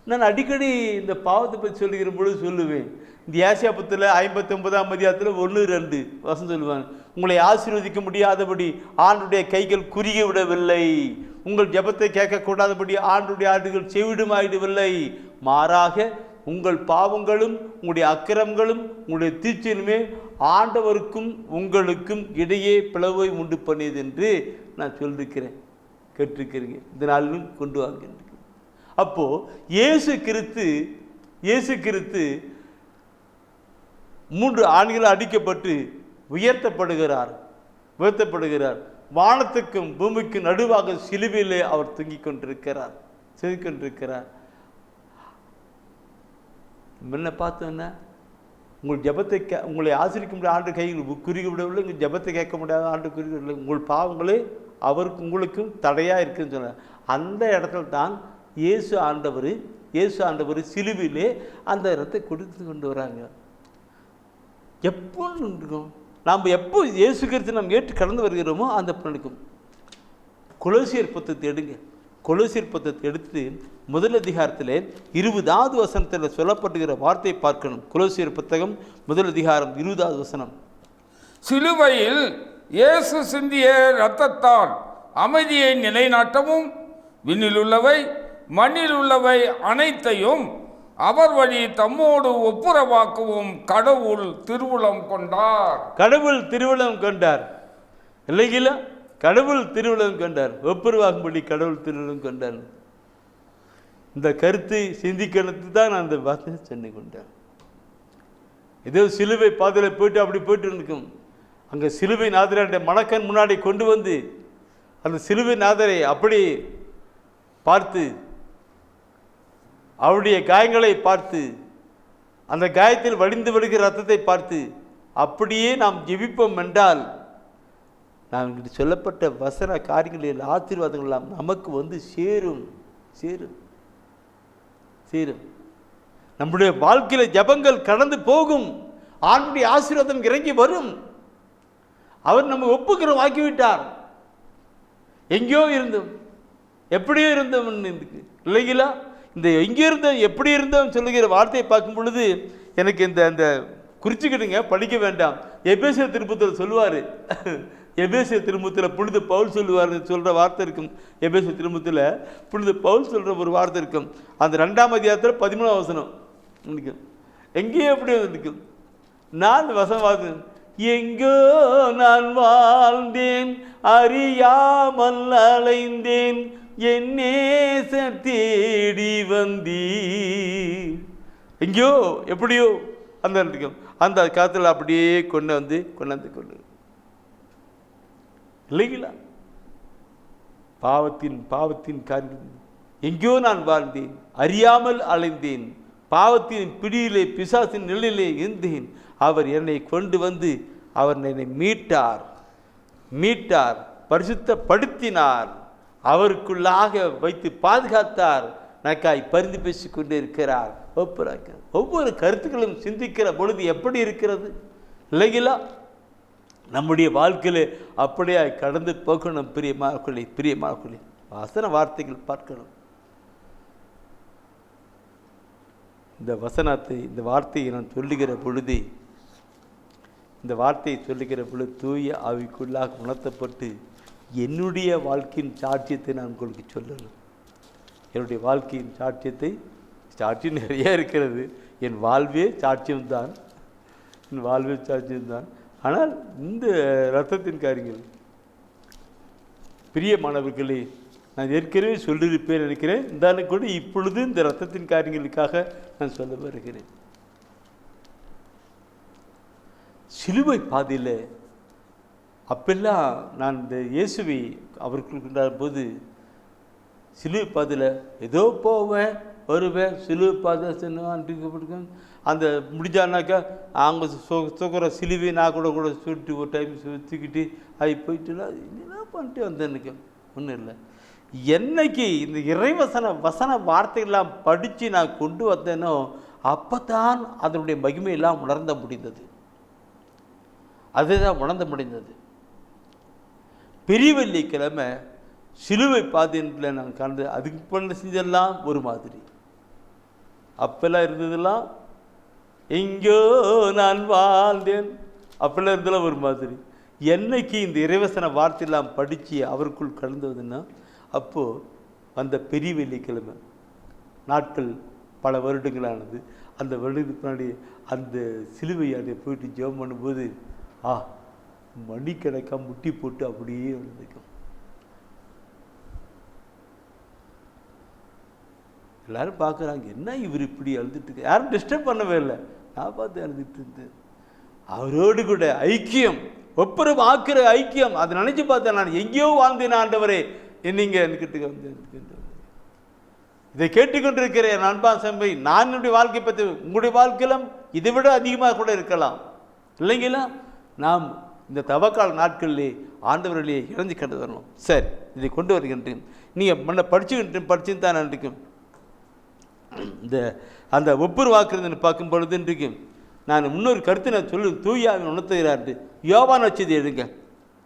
நான் அடிக்கடி இந்த பாவத்தை பற்றி சொல்லுகிற பொழுது சொல்லுவேன். இந்த ஏசாயாபத்தில் 59ஆம் அதிகாரத்தில் 1-2 வசனம் சொல்லுவாங்க, உங்களை ஆசீர்வதிக்க முடியாதபடி ஆண்டுடைய கைகள் குறுகி விடவில்லை, உங்கள் ஜெபத்தை கேட்கக்கூடாதபடி ஆண்டுடைய ஆடுகள் செவிடுமாயிடவில்லை, மாறாக உங்கள் பாவங்களும் உங்களுடைய அக்கிரமங்களும் உங்களுடைய தீச்சலுமே ஆண்டவருக்கும் உங்களுக்கும் இடையே பிளவை உண்டு பண்ணியது என்று நான் சொல்லியிருக்கிறேன், கேட்டிருக்கிறீங்க. இந்த நாளிலும் கொண்டு வாங்க. அப்போ இயேசு கிறிஸ்து 3 ஆண்கள் அடிக்கப்பட்டு உயர்த்தப்படுகிறார். வானத்துக்கும் பூமிக்கும் நடுவாக சிலுவையிலே அவர் தொங்கிக் கொண்டிருக்கிறார். முன்ன பார்த்தோன்னா உங்கள் ஜெபத்தை உங்களை ஆசிரிக்க முடியாத ஆண்டு கையில் குறுகி விடவில்லை, உங்கள் ஜெபத்தை கேட்க முடியாத ஆண்டு குறுகி விடவில்லை, உங்கள் பாவங்களே அவருக்கு உங்களுக்கும் தடையாக இருக்குன்னு சொன்னார். அந்த இடத்துல தான் இயேசு ஆண்டவர் சிலுவிலே அந்த இடத்தை கொடுத்து கொண்டு வராங்க. எப்போ இருக்கும், நாம் எப்போ இயேசு கிறிஸ்து நாம் ஏற்று கடந்து வருகிறோமோ அந்த நடக்கும். கொலோசியர் புத்தகத்தை எடுங்க. கொலோசியர் புத்தகத்தை எடுத்து முதல் அதிகாரத்தில் 20வது வசனத்தில் சொல்லப்படுகிற வார்த்தையை பார்க்கணும். கொலோசியர் புத்தகம் முதல் அதிகாரம் 20வது வசனம். சிலுவையில் இயேசு சிந்திய இரத்தத்தால் அமைதியை நிலைநாட்டவும் விண்ணில் உள்ளவை மண்ணில் உள்ளவை அனைத்தையும் அவர் வழி தம்மோடு ஒப்புரவாக்கவும் கடவுள் திருவுளம் கொண்டார். இல்லைங்களா? கடவுள் திருவுளம் கொண்டார். ஒப்புரவாகும்படி கடவுள் திருவுளம் கொண்டார். இந்த கருத்தை சிந்திக்கிறது தான் நான் அந்த வார்த்தையை சென்னை கொண்டார். ஏதோ சிலுவை பாதையில் போயிட்டு இருக்கும். அங்கே சிலுவை நாதரை மணக்கன் முன்னாடி கொண்டு வந்து அந்த சிலுவை நாதரை அப்படி பார்த்து, அவருடைய காயங்களை பார்த்து, அந்த காயத்தில் வடிந்து விடுகிற ரத்தத்தை பார்த்து அப்படியே நாம் ஜெபிப்போம் என்றால், நாம் சொல்லப்பட்ட வசன காரியங்களில் ஆசீர்வாதங்கள் எல்லாம் நமக்கு வந்து சேரும். நம்முடைய வாழ்க்கையில் ஜெபங்கள் கடந்து போகும். ஆண்டுடைய ஆசீர்வாதம் இறங்கி வரும். அவர் நம்ம ஒப்புக்கிற வாக்கிவிட்டார். எங்கேயோ இருந்தோம், எப்படியோ இருந்தோம் இல்லைங்களா? இந்த எங்கே இருந்தோம் எப்படி இருந்தோம் சொல்லுகிற வார்த்தையை பார்க்கும் பொழுது எனக்கு இந்த குறிச்சிக்கிட்டுங்க, படிக்க வேண்டாம். எபேசியர் திருமுகத்தில் சொல்லுவார். எபேசியர் திருமுகத்தில் புனித பவுல் சொல்கிற வார்த்தை இருக்கும். எபேசியர் திருமுகத்தில் புனித பவுல் சொல்கிற ஒரு வார்த்தை இருக்கும். அந்த 2ஆம் அதிகாரத்தில் 13ஆம் வசனம் இருக்கும். எங்கேயோ எப்படி இருக்கும். நான் வசனம் எங்கோ நான் வாழ்ந்தேன், அறியாமல் அலைந்தேன், என் நேசர் தேடி வந்தீர். எங்கேயோ எப்படியோ அந்த காலத்தில் அப்படியே கொண்டாந்து இல்லைங்களா? பாவத்தின் காரியம். எங்கேயோ நான் வாழ்ந்தேன், அறியாமல் அலைந்தேன், பாவத்தின் பிடியிலே பிசாசின் நிலையிலே இருந்தேன். அவர் என்னை கொண்டு வந்து அவர் என்னை மீட்டார், பரிசுத்தப்படுத்தினார், அவருக்குள்ளாக வைத்து பாதுகாத்தார், நக்காய் பரிந்து பேசிக்கொண்டே இருக்கிறார். ஒவ்வொரு கருத்துக்களும் சிந்திக்கிற பொழுது எப்படி இருக்கிறது இல்லைங்களா? நம்முடைய வாழ்க்கையில் அப்படியே கடந்து போகணும். பிரியமானவர்களே, வசன வார்த்தைகள் பார்க்கணும். இந்த வசனத்தை, இந்த வார்த்தையை நான் சொல்லுகிற பொழுது, இந்த வார்த்தையை சொல்லுகிற பொழுது தூய ஆவிக்குள்ளாக உணர்த்தப்பட்டு என்னுடைய வாழ்க்கையின் சாட்சியத்தை நான் உங்களுக்கு சொல்லணும். என்னுடைய வாழ்க்கையின் சாட்சியம் நிறைய இருக்கிறது. என் வாழ்வே சாட்சியம்தான், என் வாழ்வே சாட்சியம்தான். ஆனால் இந்த இரத்தத்தின் காரியங்கள், பிரியமானவர்களே, நான் ஏற்கனவே சொல்லியிருப்பேன் நினைக்கிறேன். இந்த கூட இப்பொழுது இந்த இரத்தத்தின் காரியங்களுக்காக நான் சொல்ல வருகிறேன். சிலுவை பாதையில் அப்பெல்லாம் நான் இந்த இயேசுவை அவர்களுக்கு போது சிலுவை பாதையில் ஏதோ போவேன் வருவேன், சிலுவை பாதை பிடிக்கும். அந்த முடிஞ்சானாக்கா அவங்க சுகர சிலுவை நான் கூட சுட்டு ஒரு டைம் சுற்றிக்கிட்டு அது போயிட்டுலாம் என்ன பண்ணிட்டு வந்தேன். எனக்கு ஒன்றும் இல்லை. என்னைக்கு இந்த வசன வார்த்தைகள்லாம் படித்து நான் கொண்டு வந்தேனோ அப்போ தான் அதனுடைய மகிமையெல்லாம் உணர்ந்த முடிந்தது. அதுதான் உணர்ந்த முடிந்தது. பெரிய வெள்ளிக்கிழமை சிலுவை பாதையில் நான் கண்டு அதுக்கு பண்ண செஞ்செல்லாம் ஒரு மாதிரி, அப்பெல்லாம் இருந்ததெல்லாம் எங்கோ நான் வாழ்ந்தேன் அப்பெல்லாம் இருந்தெல்லாம் ஒரு மாதிரி. என்னைக்கு இந்த இறைவசன வார்த்தையெல்லாம் படித்து அவருக்குள் கலந்துவதுன்னா அப்போது அந்த பெரிய வெள்ளிக்கிழமை நாட்கள் பல வருடங்களானது. அந்த வருடத்துக்கு முன்னாடி அந்த சிலுவையாடைய போயிட்டு ஜெபம் பண்ணும்போது மணிக்கணக்காக முட்டி போட்டு அப்படியே எழுந்திருக்கும். எல்லாரும் பார்க்குறாங்க, என்ன இவர் இப்படி எழுதிட்டு, யாரும் டிஸ்டர்ப் பண்ணவே இல்லை. நான் பார்த்து எழுதிட்டு இருந்தேன். அவரோடு கூட ஐக்கியம், ஒப்புரம் ஆக்குற ஐக்கியம், அதை நினச்சி பார்த்தேன். நான் எங்கேயோ வாழ்ந்தேன் ஆண்டவரே, நீங்கள் என்கிட்ட வந்து இதை கேட்டுக்கொண்டிருக்கிற என் அன்பா சம்பை, நான் என்னுடைய வாழ்க்கை பற்றி உங்களுடைய வாழ்க்கையிலும் இதை விட அதிகமாக கூட இருக்கலாம் இல்லைங்களா? நாம் இந்த தவக்கால நாட்களிலே ஆண்டவர்களே இறந்து கண்டு வரணும். சரி, இதை கொண்டு வருகின்றேன். நீங்கள் முன்ன படிச்சுன்னு தான் இருக்கும். இந்த அந்த ஒப்புரவாக்குறதுன்னு பார்க்கும் பொழுது இன்றைக்கு நான் இன்னொரு கருத்து நான் சொல்லு தூயாவின் உணர்த்துகிறார். யோபான் வச்சது எடுங்க.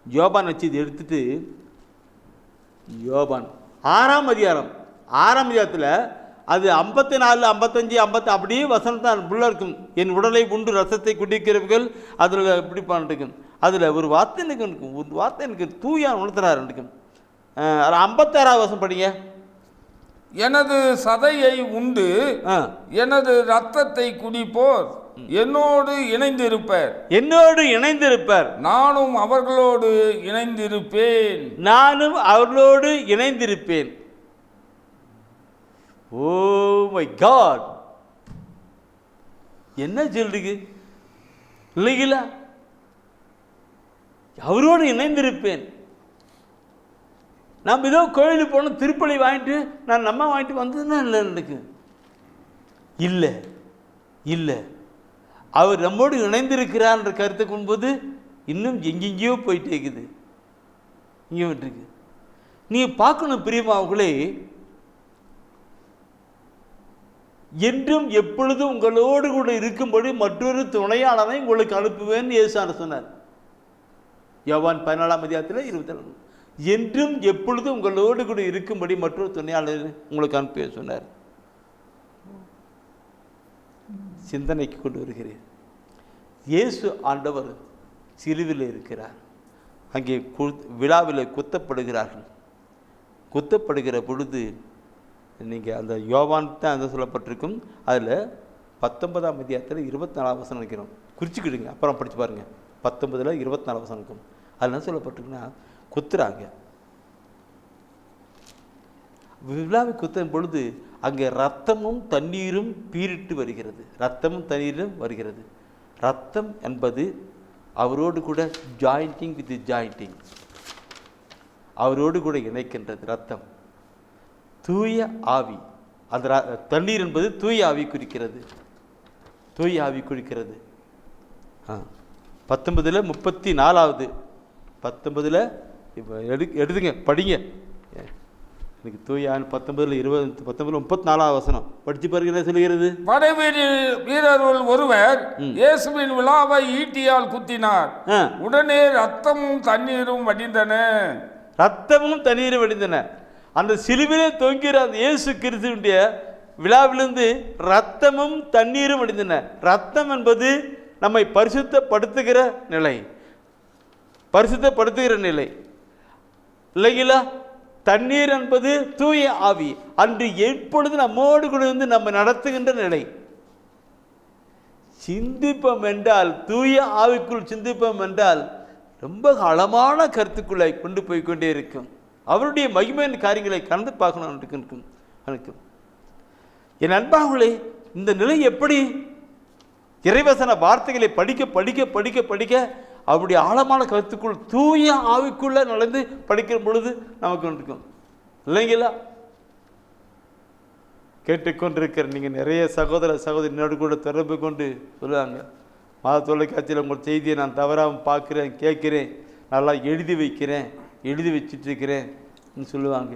யோபான் வச்சது எடுத்துட்டு யோபான் 6ஆம் அதிகாரத்தில் அது 54, 55, 50 அப்படியே வசனம் தான் உள்ள இருக்கும். என் உடலை உண்டு ரசத்தை குடிக்கிறவர்கள் அதில் இப்படி பண்ணிருக்கும். அதில் ஒரு வார்த்தை எனக்கு இருக்கும், ஒரு வார்த்தை எனக்கு தூயா உணர்த்துறாரு இருக்கும். 56ஆம் வசனம் படிங்க. எனது சதையை உண்டு எனது ரத்தத்தை குடிப்போர் என்னோடு இணைந்திருப்பர், நானும் அவர்களோடு இணைந்திருப்பேன். ஓ மை காட், என்ன சொல்றீங்க இல்லைங்களா? அவரோடு இணைந்திருப்பேன். நம்ம ஏதோ கோயிலுக்கு போனோம், திருப்பலி வாங்கிட்டு நான் நம்ம வாங்கிட்டு வந்ததுன்னா இல்லை எனக்கு இல்லை. அவர் நம்மோடு இணைந்திருக்கிறார்ன்ற கருத்தை கொண்டும்போது இன்னும் எங்கெங்கேயோ போயிட்டே இருக்குது. இங்கே விட்டுருக்கு. நீங்கள் பார்க்கணும் பிரியமாவங்களே, என்றும் எப்பொழுதும் உங்களோடு கூட இருக்கும்படி மற்றொரு துணையாளனை உங்களுக்கு அனுப்புவேன் இயேசு சொன்னார். யோவான் 14ஆம் அதிகாரத்தில் 24. என்றும் எப்பொழுதும் உங்களோடு கூட இருக்கும்படி மற்றொரு துணையாளர் உங்களுக்கு அனுப்புவேன் சொன்னார். சிந்தனைக்கு கொண்டு வருகிறேன். இயேசு ஆண்டவர் சிலுவையில் இருக்கிறார். அங்கே விழாவில் குத்தப்படுகிற பொழுது நீங்கள் அந்த யோவான் தான் அந்த சொல்லப்பட்டிருக்கும். அதில் 19ஆம் அதிகாரத்தில் 24ஆம் வசனம் நினைக்கிறோம், குறிச்சிக்கிடுங்க, அப்புறம் படித்து பாருங்கள். 19ல் 24 வசனம் இருக்கும். அதில் என்ன சொல்லப்பட்டிருக்குன்னா, குத்துறாங்க. விழாவை குத்தும் பொழுது அங்கே ரத்தமும் தண்ணீரும் பீரிட்டு வருகிறது. ரத்தம் என்பது அவரோடு கூட ஜாயிண்டிங், அவரோடு கூட இணைக்கின்றது ரத்தம். தூய ஆவி, அந்த தண்ணீர் என்பது தூய ஆவி குறிக்கிறது. 19ல் 34வது 19ல் இப்போ எடுத்துங்க படிங்க. எனக்கு தூயான் 19ல் 34ஆம் வசனம் படிச்சு பாருங்க. சொல்லுகிறது, படை வீரர்கள் ஒருவர் இயேசுவின் விழாவை ஈட்டியால் குத்தினார். உடனே ரத்தமும் தண்ணீரும் வடிந்தன. அந்த சிலுவிலே தொங்கிற அந்த இயேசு கிறிஸ்துவினுடைய விழாவிலிருந்து இரத்தமும் தண்ணீரும் வடிந்தன. இரத்தம் என்பது நம்மை பரிசுத்தப்படுத்துகிற நிலை, பரிசுத்தப்படுத்துகிற நிலை இல்லைங்களா? தண்ணீர் என்பது தூய ஆவி, அன்று எப்பொழுது நம்மோடு கூட இருந்து நம்ம நடத்துகின்ற நிலை. சிந்திப்போம் என்றால், தூய ஆவிக்குள் சிந்திப்போம் என்றால் ரொம்ப ஆழமான கருத்துக்குள்ளே கொண்டு போய் கொண்டே இருக்கும். அவருடைய மகிமையின் காரியங்களை கலந்து பார்க்கணும் இருக்கும். என் அன்பார்களே, இந்த நிலை எப்படி? இறைவசன வார்த்தைகளை படிக்க படிக்க படிக்க படிக்க அவருடைய ஆழமான கருத்துக்குள் தூய ஆவிக்குள்ள நுழைந்து படிக்கிற பொழுது நமக்கு இருக்கும் இல்லைங்களா? கேட்டுக்கொண்டிருக்கிற நீங்கள் நிறைய சகோதர சகோதரினோடு கூட தொடர்பு கொண்டு சொல்லுவாங்க, மாத தொலைக்காட்சியில் உங்கள் செய்தியை நான் தவறாமல் பார்க்குறேன், கேட்குறேன், நல்லா எழுதி வைக்கிறேன், எழுதி வச்சிட்ருக்கிறேன்னு சொல்லுவாங்க.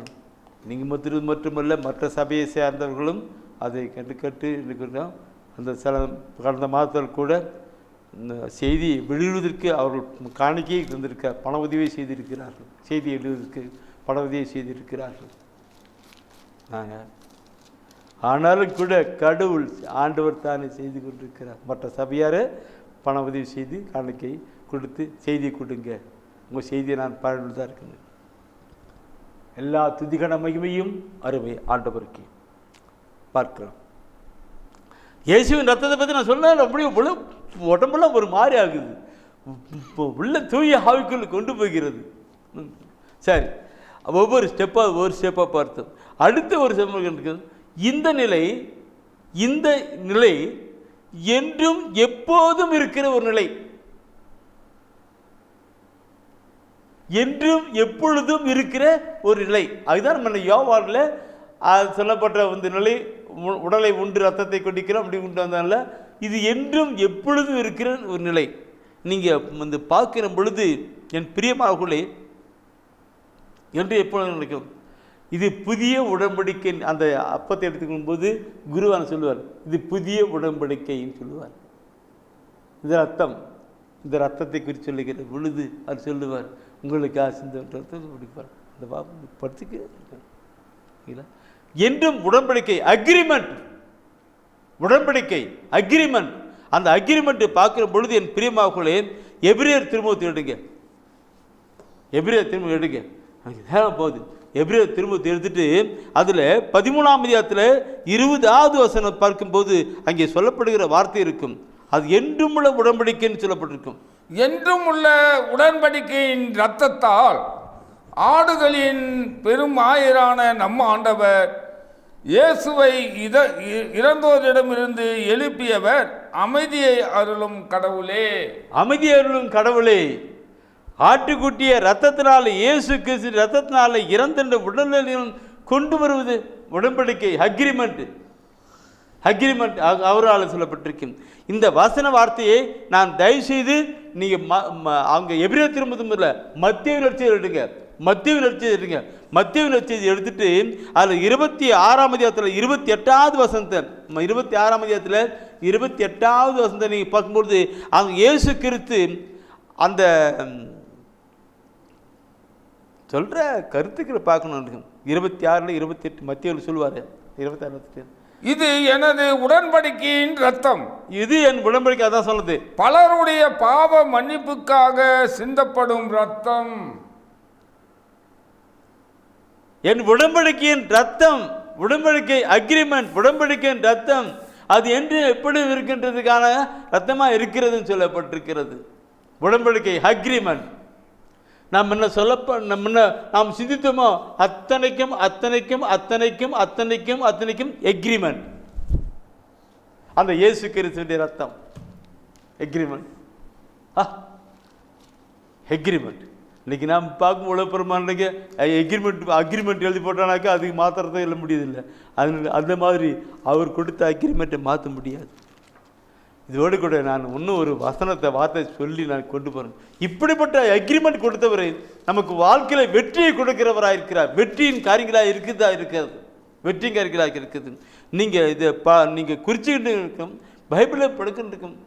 நீங்கள் மட்டுமல்ல, மற்ற சபையை சேர்ந்தவர்களும் அதை கட்டு இருக்கிறோம். அந்த சில கடந்த மாதத்தில் கூட இந்த செய்தியை வெளியிடுவதற்கு அவர்கள் காணிக்கையை தந்திருக்கிறார், பண உதவியை செய்திருக்கிறார்கள், செய்தி எழுதுவதற்கு பண உதவியை செய்திருக்கிறார்கள். நாங்கள் ஆனாலும் கூட கடவுள் ஆண்டவர் தானே செய்து கொண்டிருக்கிறார். மற்ற சபையாரை பண உதவி செய்து காணிக்கை கொடுத்து செய்தி கொடுங்க, உங்கள் செய்தியை நான் பாடுவது தான் இருக்கேன். எல்லா துதிகன மகிமையும் அருமை ஆண்டவருக்கு பார்க்கிறோம். இயேசுவின் ரத்தத்தை பற்றி நான் சொன்னேன், அப்படியே உடம்பெல்லாம் ஒரு மாதிரி ஆகுது, உள்ள தூய ஆவிக்குள்ள கொண்டு போகிறது. சரி, ஒவ்வொரு ஸ்டெப்பாக பார்த்தோம். அடுத்த ஒரு ஸ்டெப், இந்த நிலை என்றும் எப்போதும் இருக்கிற ஒரு நிலை, என்றும் எப்பொழுதும் இருக்கிற ஒரு நிலை. அதுதான் நம்ம யோவானில் சொல்லப்பட்ட இந்த நிலை, உடலை உண்டு ரத்தத்தை கொண்டிக்கிறோம் அப்படி உண்டு வந்தால, இது என்றும் எப்பொழுதும் இருக்கிற ஒரு நிலை. நீங்கள் வந்து பார்க்கிற பொழுது என் பிரியமானவர்களே, என்று எப்பொழுதும் நினைக்கும். இது புதிய உடன்படிக்கை. அந்த அப்பத்தை எடுத்துக்கும் போது குருவான சொல்லுவார், இது புதிய உடன்படிக்கைன்னு சொல்லுவார். இது ரத்தம், இந்த ரத்தத்தை குறித்து சொல்லுகிற பொழுது அவர் சொல்லுவார், உங்களுக்கு ஆசிந்த பிடிப்பார். அந்த பாப்பா படுத்துக்க என்றும் உடன்படிக்கை, அக்ரிமெண்ட், உடன்படிக்கை அக்ரிமெண்ட். அந்த அக்ரிமெண்ட் பார்க்கிற பொழுது என் பிரியமாகலே எபிரேயர் திரும்பத்தை எடுங்க, எபிரேயர் திரும்ப எடுங்க, நேரம் போகுது. எபிரேயர் திரும்பத்தை எடுத்துட்டு அதில் 13ஆம் அதிகாரத்தில் 20வது வசனம் பார்க்கும்போது அங்கே சொல்லப்படுகிற வார்த்தை இருக்கும், அது என்றும் உள்ள உடன்படிக்கைன்னு சொல்லப்பட்டிருக்கும். என்றும் உள்ள உடன்படிக்கையின் இரத்தத்தால் ஆடுகளின் பெரும் ஆயரான நம்ம ஆண்டவர் இயேசுவை இறந்தோரிடமிருந்து எழுப்பியவர் அமைதியை அருளும் கடவுளே, அமைதியை அருளும் கடவுளே. ஆட்டுக்குட்டிய ரத்தத்தினால, இயேசு கிறிஸ்து ரத்தத்தினால இறந்த உடல்நிலையும் கொண்டு வருவது உடன்படிக்கை, அக்ரிமெண்ட். அக்ரிமெண்ட் அவரால் சொல்லப்பட்டிருக்கும். இந்த வசன வார்த்தையை நான் தயவுசெய்து நீங்கள் அவங்க எபிரேயர் திரும்பவும் இல்லை, மத்திய லட்சியம் எடுங்க, மத்திய லட்சியம் எடுங்க. மத்திய லட்சியத்தை எடுத்துட்டு அதில் 26ஆம் அதிகாரத்தில் 28வது வசனத்தை, 26ஆம் அதிகாரத்தில் 28வது வசனத்தை நீங்கள் பார்க்கும்போது அங்கே இயேசு கிறிஸ்து அந்த சொல்கிற கருத்துக்களை பார்க்கணும். 26ல் 28 மத்தியில் சொல்லுவார், 26 இது எனது உடன்படிக்கையின் ரத்தம், இது என் உடன்படிக்கை. அதான் சொல்லுது, பலருடைய பாவ மன்னிப்புக்காக சிந்தப்படும் ரத்தம். என் உடன்படிக்கையின் ரத்தம், உடன்படிக்கை அக்ரிமெண்ட், உடன்படிக்கையின் ரத்தம், அது என்று எப்படி இருக்கின்றதுக்கான ரத்தமாக இருக்கிறதுன்னு சொல்லப்பட்டிருக்கிறது. உடன்படிக்கை அக்ரிமெண்ட். நாம் என்ன நாம் சிந்தித்தோமோ அத்தனைக்கும் அத்தனைக்கும் அத்தனைக்கும் அத்தனைக்கும் அத்தனைக்கும் எக்ரிமெண்ட். அந்த இயேசு கிறிஸ்துவின் ரத்தம் எக்ரிமெண்ட், எக்ரிமெண்ட். இன்னைக்கு நாம் பார்க்கும் உலகப்பெருமானுக்கு அக்ரிமெண்ட் எழுதி போட்டானாக்கா அதுக்கு மாத்திரத்தை எழுத முடியதில்லை. அந்த மாதிரி அவர் கொடுத்த அக்ரிமெண்ட்டை மாற்ற முடியாது. இதோடு கூட நான் இன்னும் ஒரு வார்த்தை சொல்லி நான் கொண்டு போகிறேன். இப்படிப்பட்ட அக்ரிமெண்ட் கொடுத்தவரை நமக்கு வாழ்க்கையில் வெற்றியை கொடுக்கிறவராக இருக்கிறார். வெற்றியின் காரியங்களாக இருக்கிறது, வெற்றியின் காரியங்களாக இருக்குது. நீங்கள் இதை நீங்கள் குறிச்சிக்கிட்டு இருக்கும், பைபிளில் படுக்கிட்டு இருக்கும்,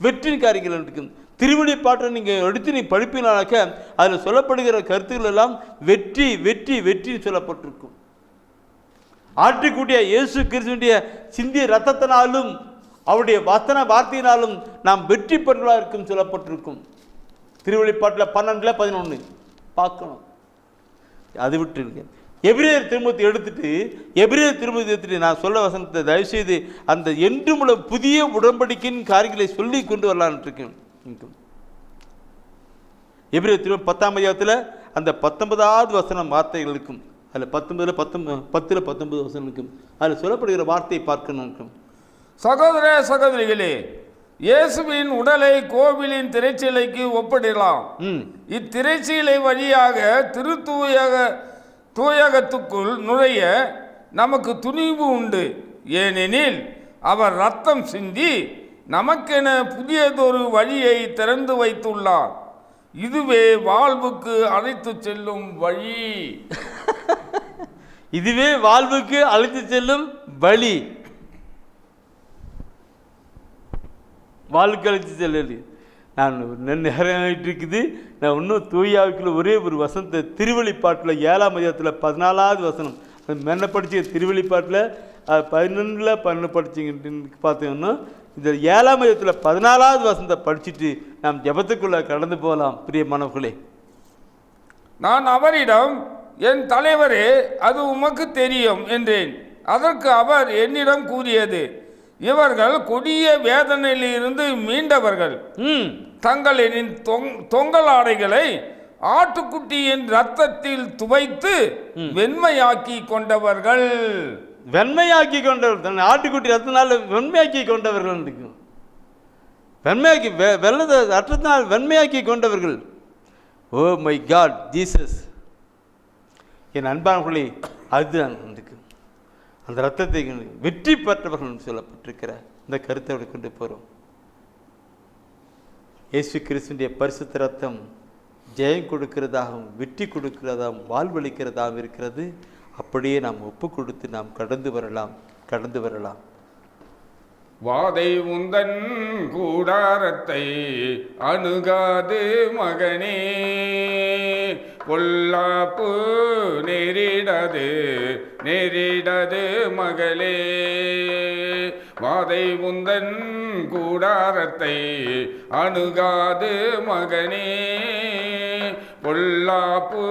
வெற்றியின் காரியங்கள் இருக்கும். திருவடி பாட்டை நீங்கள் எடுத்து நீ படிப்பினாக்க அதில் சொல்லப்படுகிற கருத்துக்கள் எல்லாம் வெற்றி வெற்றி வெற்றின்னு சொல்லப்பட்டிருக்கும். ஆட்டுக்குட்டிய இயேசு கிறிஸ்துவினுடைய சிந்திய ரத்தத்தினாலும் அவருடைய வசன வார்த்தையினாலும் நாம் வெற்றி பெற்றவர்களாக இருக்கும் சொல்லப்பட்டிருக்கும். திருவெளிப்பாட்டில் 12:11 பார்க்கணும். அது விட்டு இருக்கு. எபிரேயர் திருமத்தை எடுத்துட்டு நான் சொல்ல வசனத்தை தயவுசெய்து அந்த என்றுமுள்ள புதிய உடன்படிக்கையின் காரியங்களை சொல்லி கொண்டு வரலான்னு இருக்கேன். எபிரேயர் 10 அந்த 19வது வசனம் வார்த்தைகள் இருக்கும். அதில் 10-19 வசனம் இருக்கும். அதில் சொல்லப்படுகிற வார்த்தையை பார்க்கணும். சகோதர சகோதரிகளே, இயேசுவின் உடலை கோவிலின் திரைச்சீலைக்கு ஒப்பிடலாம். இத்திரைச்சீலை வழியாக தூயகத்துக்குள் நுழைய நமக்கு துணிவு உண்டு. ஏனெனில் அவர் ரத்தம் சிந்தி நமக்கென புதியதொரு வழியை திறந்து வைத்துள்ளார். இதுவே வாழ்வுக்கு அழைத்து செல்லும் வழி. இதுவே வாழ்வுக்கு அழைத்து செல்லும் வழி. வாழ்வுக்கு அழைத்து செல்லு. நான் நேரம் ஆகிட்டு இருக்குது. நான் இன்னும் தூயாவுக்குள்ள ஒரே ஒரு வசனத்தை திருவெளிப்பாட்டில் 7ஆம் அதிகாரத்தில் 14வது வசனம் மென்ன படிச்சு திருவெளிப்பாட்டில் 11 படிச்சிங்கன்னு பார்த்தீங்கன்னா இந்த 7ஆம் அதிகாரத்தில் 14வது வசனத்தை படிச்சுட்டு நாம் ஜெபத்துக்குள்ளே கடந்து போகலாம். பிரியமானவர்களே, நான் அவரிடம், என் தலைவரே, அது உமக்கு தெரியும் என்றேன். அதற்கு அவர் என்னிடம் கூறியது, இவர்கள் கொடிய வேதனையிலிருந்து மீண்டவர்கள். தங்களின் தொங்கலாடைகளை ஆட்டுக்குட்டியின் ரத்தத்தில் துவைத்து வெண்மையாக்கி கொண்டவர்கள். வெண்மையாக்கி கொண்டவர்கள், ஆட்டுக்குட்டி ரத்தத்தினால் வெண்மையாக்கி கொண்டவர்கள். வெண்மையாக்கி வெள்ளத ரத்தத்தினால் வெண்மையாக்கி கொண்டவர்கள். ஓ மை காட் ஜீசஸ், என் அன்பானவர்களே, அதுதான் அந்த ரத்தத்தை வெற்றி பெற்றவர்கள் சொல்லப்பட்டிருக்கிற இந்த கருத்தை கொண்டு போகிறோம். இயேசு கிறிஸ்துவினுடைய பரிசுத்த ரத்தம் ஜெயம் கொடுக்கிறதாகவும் வெற்றி கொடுக்கிறதாகவும் வாழ்வளிக்கிறதாகவும் இருக்கிறது. அப்படியே நாம் ஒப்பு கொடுத்து நாம் கடந்து வரலாம். வாதை உந்தன் கூடாரத்தை அணுகாது மகனே, பொல்லாப்பு நேரிடது மகளே. வாதை உந்தன் கூடாரத்தை அணுகாது மகனே, பொல்லாப்பு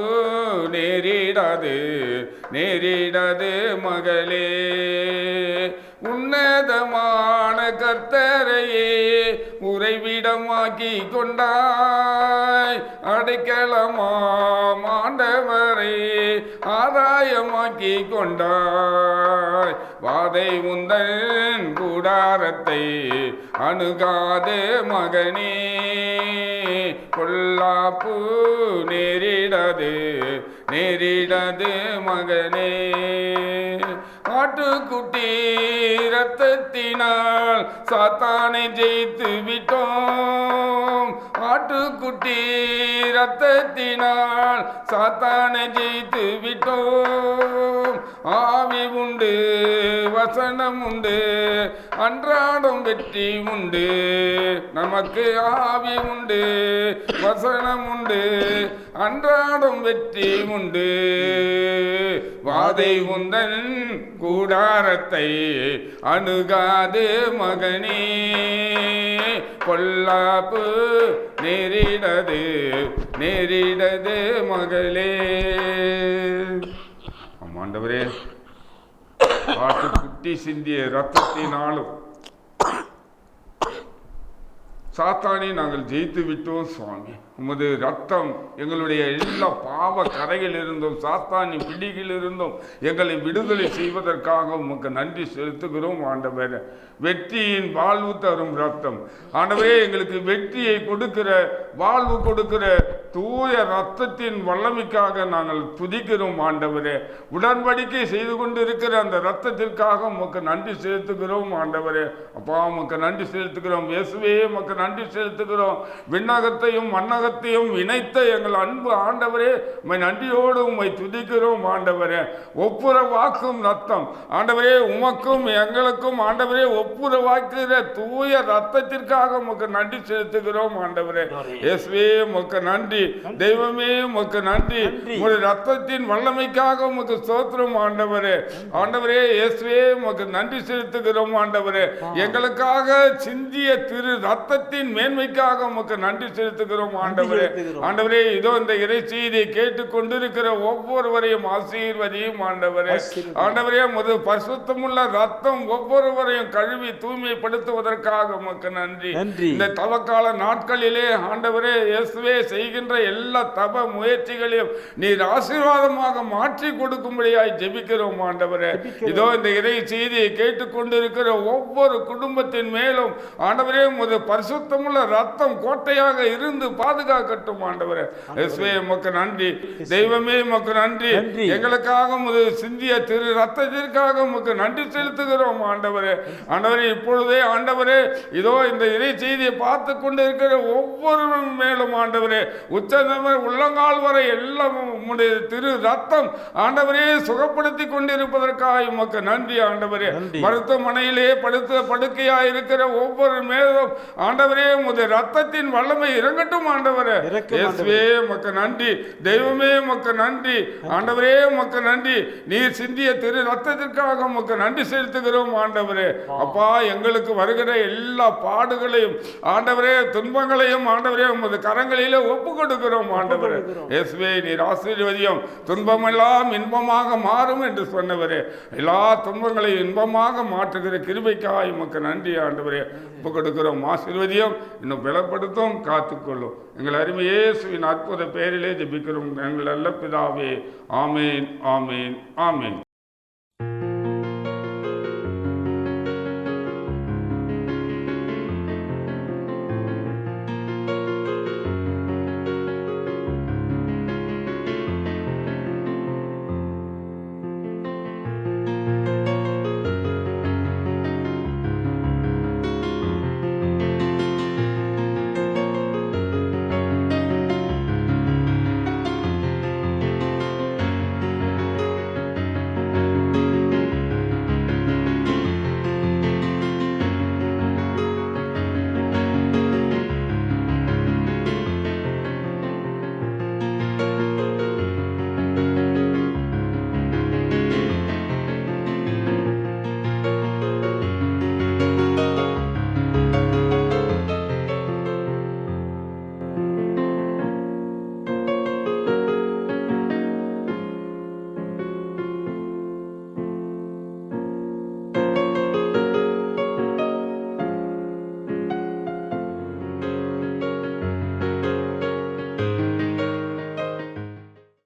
நேரிடது மகளே. உன்னதமான கர்த்தரையே உறைவிடமாக்கி கொண்டாய், அடைக்கலமாம் ஆண்டவரை ஆதாயமாக்கி கொண்டாய். வாதை உந்தன் கூடாரத்தை அணுகாது மகனே, பொல்லாப்பு நேரிடது மகனே. ஆட்டுக்குட்டி ரத்தத்தினால் சாத்தானை ஜெயித்து விட்டோம். ஆட்டுக்குட்டி ரத்தத்தினால் சாத்தானை ஜெயித்து விட்டோம். ஆவி உண்டு, வசனம் உண்டு, அன்றாடம் வெற்றி உண்டு. நமக்கு ஆவி உண்டு, வசனம் உண்டு, அன்றாடம் வெற்றி உண்டு. வாதை உந்தன் கூடாரத்தை அணுகாது மகனே, பொல்லாப்பு நேரிடது மகளே. ஆண்டவரே, ஆட்டுக்குட்டி சிந்திய ரத்தத்தினாலும் சாத்தானை நாங்கள் ஜெயித்து விட்டோம் சுவாமி. உமது ரத்தம் எங்களுடைய எல்லா பாவ கரையில் இருந்தும் சாத்தானின் பிடியில் இருந்தும் எங்களை விடுதலை செய்வதற்காக உமக்கு நன்றி செலுத்துகிறோம் ஆண்டவரே. வெற்றியின் வாழ்வு தரும் ரத்தம் ஆண்டவரே, எங்களுக்கு வெற்றியை கொடுக்கிற வாழ்வு கொடுக்கிற தூய ரத்தத்தின் வல்லமைக்காக நாங்கள் துதிக்கிறோம் ஆண்டவரே. உடன்படிக்கை செய்து கொண்டு இருக்கிற அந்த ரத்தத்திற்காக உமக்கு நன்றி செலுத்துகிறோம் ஆண்டவரே. அப்பா, உமக்கு நன்றி செலுத்துகிறோம். இயேசுவே, உமக்கு நன்றி செலுத்துகிறோம். விண்ணகத்தையும் மன்னக உலகத்தையும் இணைத்த எங்கள் அன்பு ஆண்டவரே, உம்மை நன்றியோடு உம்மை துதிக்கிறோம் ஆண்டவரே. ஒப்புரவாக்கும் ரத்தம் ஆண்டவரே, உமக்கும் எங்களுக்கும் ஆண்டவரே ஒப்புரவாக்குகிற தூய ரத்தத்திற்காக உமக்கு நன்றி செலுத்துகிறோம் ஆண்டவரே. இயேசுவே உமக்கு நன்றி, தெய்வமே உமக்கு நன்றி, உங்களுடைய ரத்தத்தின் வல்லமைக்காக உமக்கு ஸ்தோத்திரம் ஆண்டவரே. ஆண்டவரே இயேசுவே உமக்கு நன்றி செலுத்துகிறோம் ஆண்டவரே. எங்களுக்காக சிந்திய திரு ரத்தத்தின் மேன்மைக்காக உமக்கு நன்றி செலுத்துகிறோம் ஆண்டவரே. ஆண்டவரே, இதோ இந்த இறை செய்தியை கேட்டுக் கொண்டிருக்கிற ஒவ்வொருவரையும் ஆசீர்வதியும் ஆண்டவரே. ஆண்டவரே, முதல் பரிசுத்தமுள்ள ரத்தம் ஒவ்வொருவரையும் கழுவி தூய்மைப்படுத்துவதற்காக உமக்கு நன்றி. இந்த தவக்கால நாட்களிலே ஆண்டவரே இயேசுவே செய்கின்ற எல்லா தப முயற்சிகளையும் நீர் ஆசீர்வாதமாக மாற்றி கொடுக்கும்படியாய் ஜெபிக்கிறோம் ஆண்டவரே. இதோ இந்த இறை செய்தியை கேட்டுக்கொண்டிருக்கிற ஒவ்வொரு குடும்பத்தின் மேலும் ஆண்டவரே உமது பரிசுத்தமுள்ள ரத்தம் கோட்டையாக இருந்து பாதுகாக்கட்டும் ஆண்டவரே. இயேசுவே உமக்கு நன்றி, தெய்வமே உமக்கு நன்றி. எங்களுக்காக உமது சிந்திய திரு ரத்தத்திற்காக உமக்கு நன்றி செலுத்துகிறோம் ஆண்டவரே. ஆண்டவரே, இப்பொழுதே ஆண்டவரே இதோ இந்த இறை செய்தியை பார்த்து கொண்டு இருக்கிற ஒவ்வொரு மேலும் ஆண்டவரே உச்சந்தமிழ் உள்ளங்கால் வரை எல்லாம் உம்முடைய திரு ரத்தம் ஆண்டவரே சுகப்படுத்தி கொண்டிருப்பதற்காக உமக்கு நன்றி ஆண்டவரே. மருத்துவமனையிலே படுக்கையா இருக்கிற ஒவ்வொரு மேலும் ஆண்டவரே உமது ரத்தத்தின் வல்லமை இறங்கட்டும் ஆண்டவரே. இயேசுவே உமக்கு நன்றி, தெய்வமே உமக்கு நன்றி, ஆண்டவரே உமக்கு நன்றி. நீர் சிந்திய திரு ரத்தத்திற்காக உமக்கு நன்றி செலுத்துகிறோம் ஆண்டவரே. அப்பா, எங்களுக்கு வருகிற எல்லா பாடுகளையும் ஆண்டவரே துன்பங்களையும் ஆண்டவரே உமது கரங்களிலே ஒப்பு கொடுக்கிறோம் ஆண்டவரே. இயேசுவே நீர் ஆசீர்வதியும். துன்பமெல்லாம் இன்பமாக மாறும் என்று சொன்னவரே, எல்லா துன்பங்களையும் இன்பமாக மாற்றுகிற கிருபைக்காய் உமக்கு நன்றி ஆண்டவரே. ஒப்பு கொடுக்கிறோம். ஆசீர்வதியும், இன்னும் பலப்படுத்தும், காத்துக்கொள்ளும். எங்கள் அருமை இயேசுவின் அற்புத பெயரிலே ஜெபிக்கிறோம் எங்கள் நல்ல பிதாவே. ஆமேன், ஆமேன், ஆமேன்.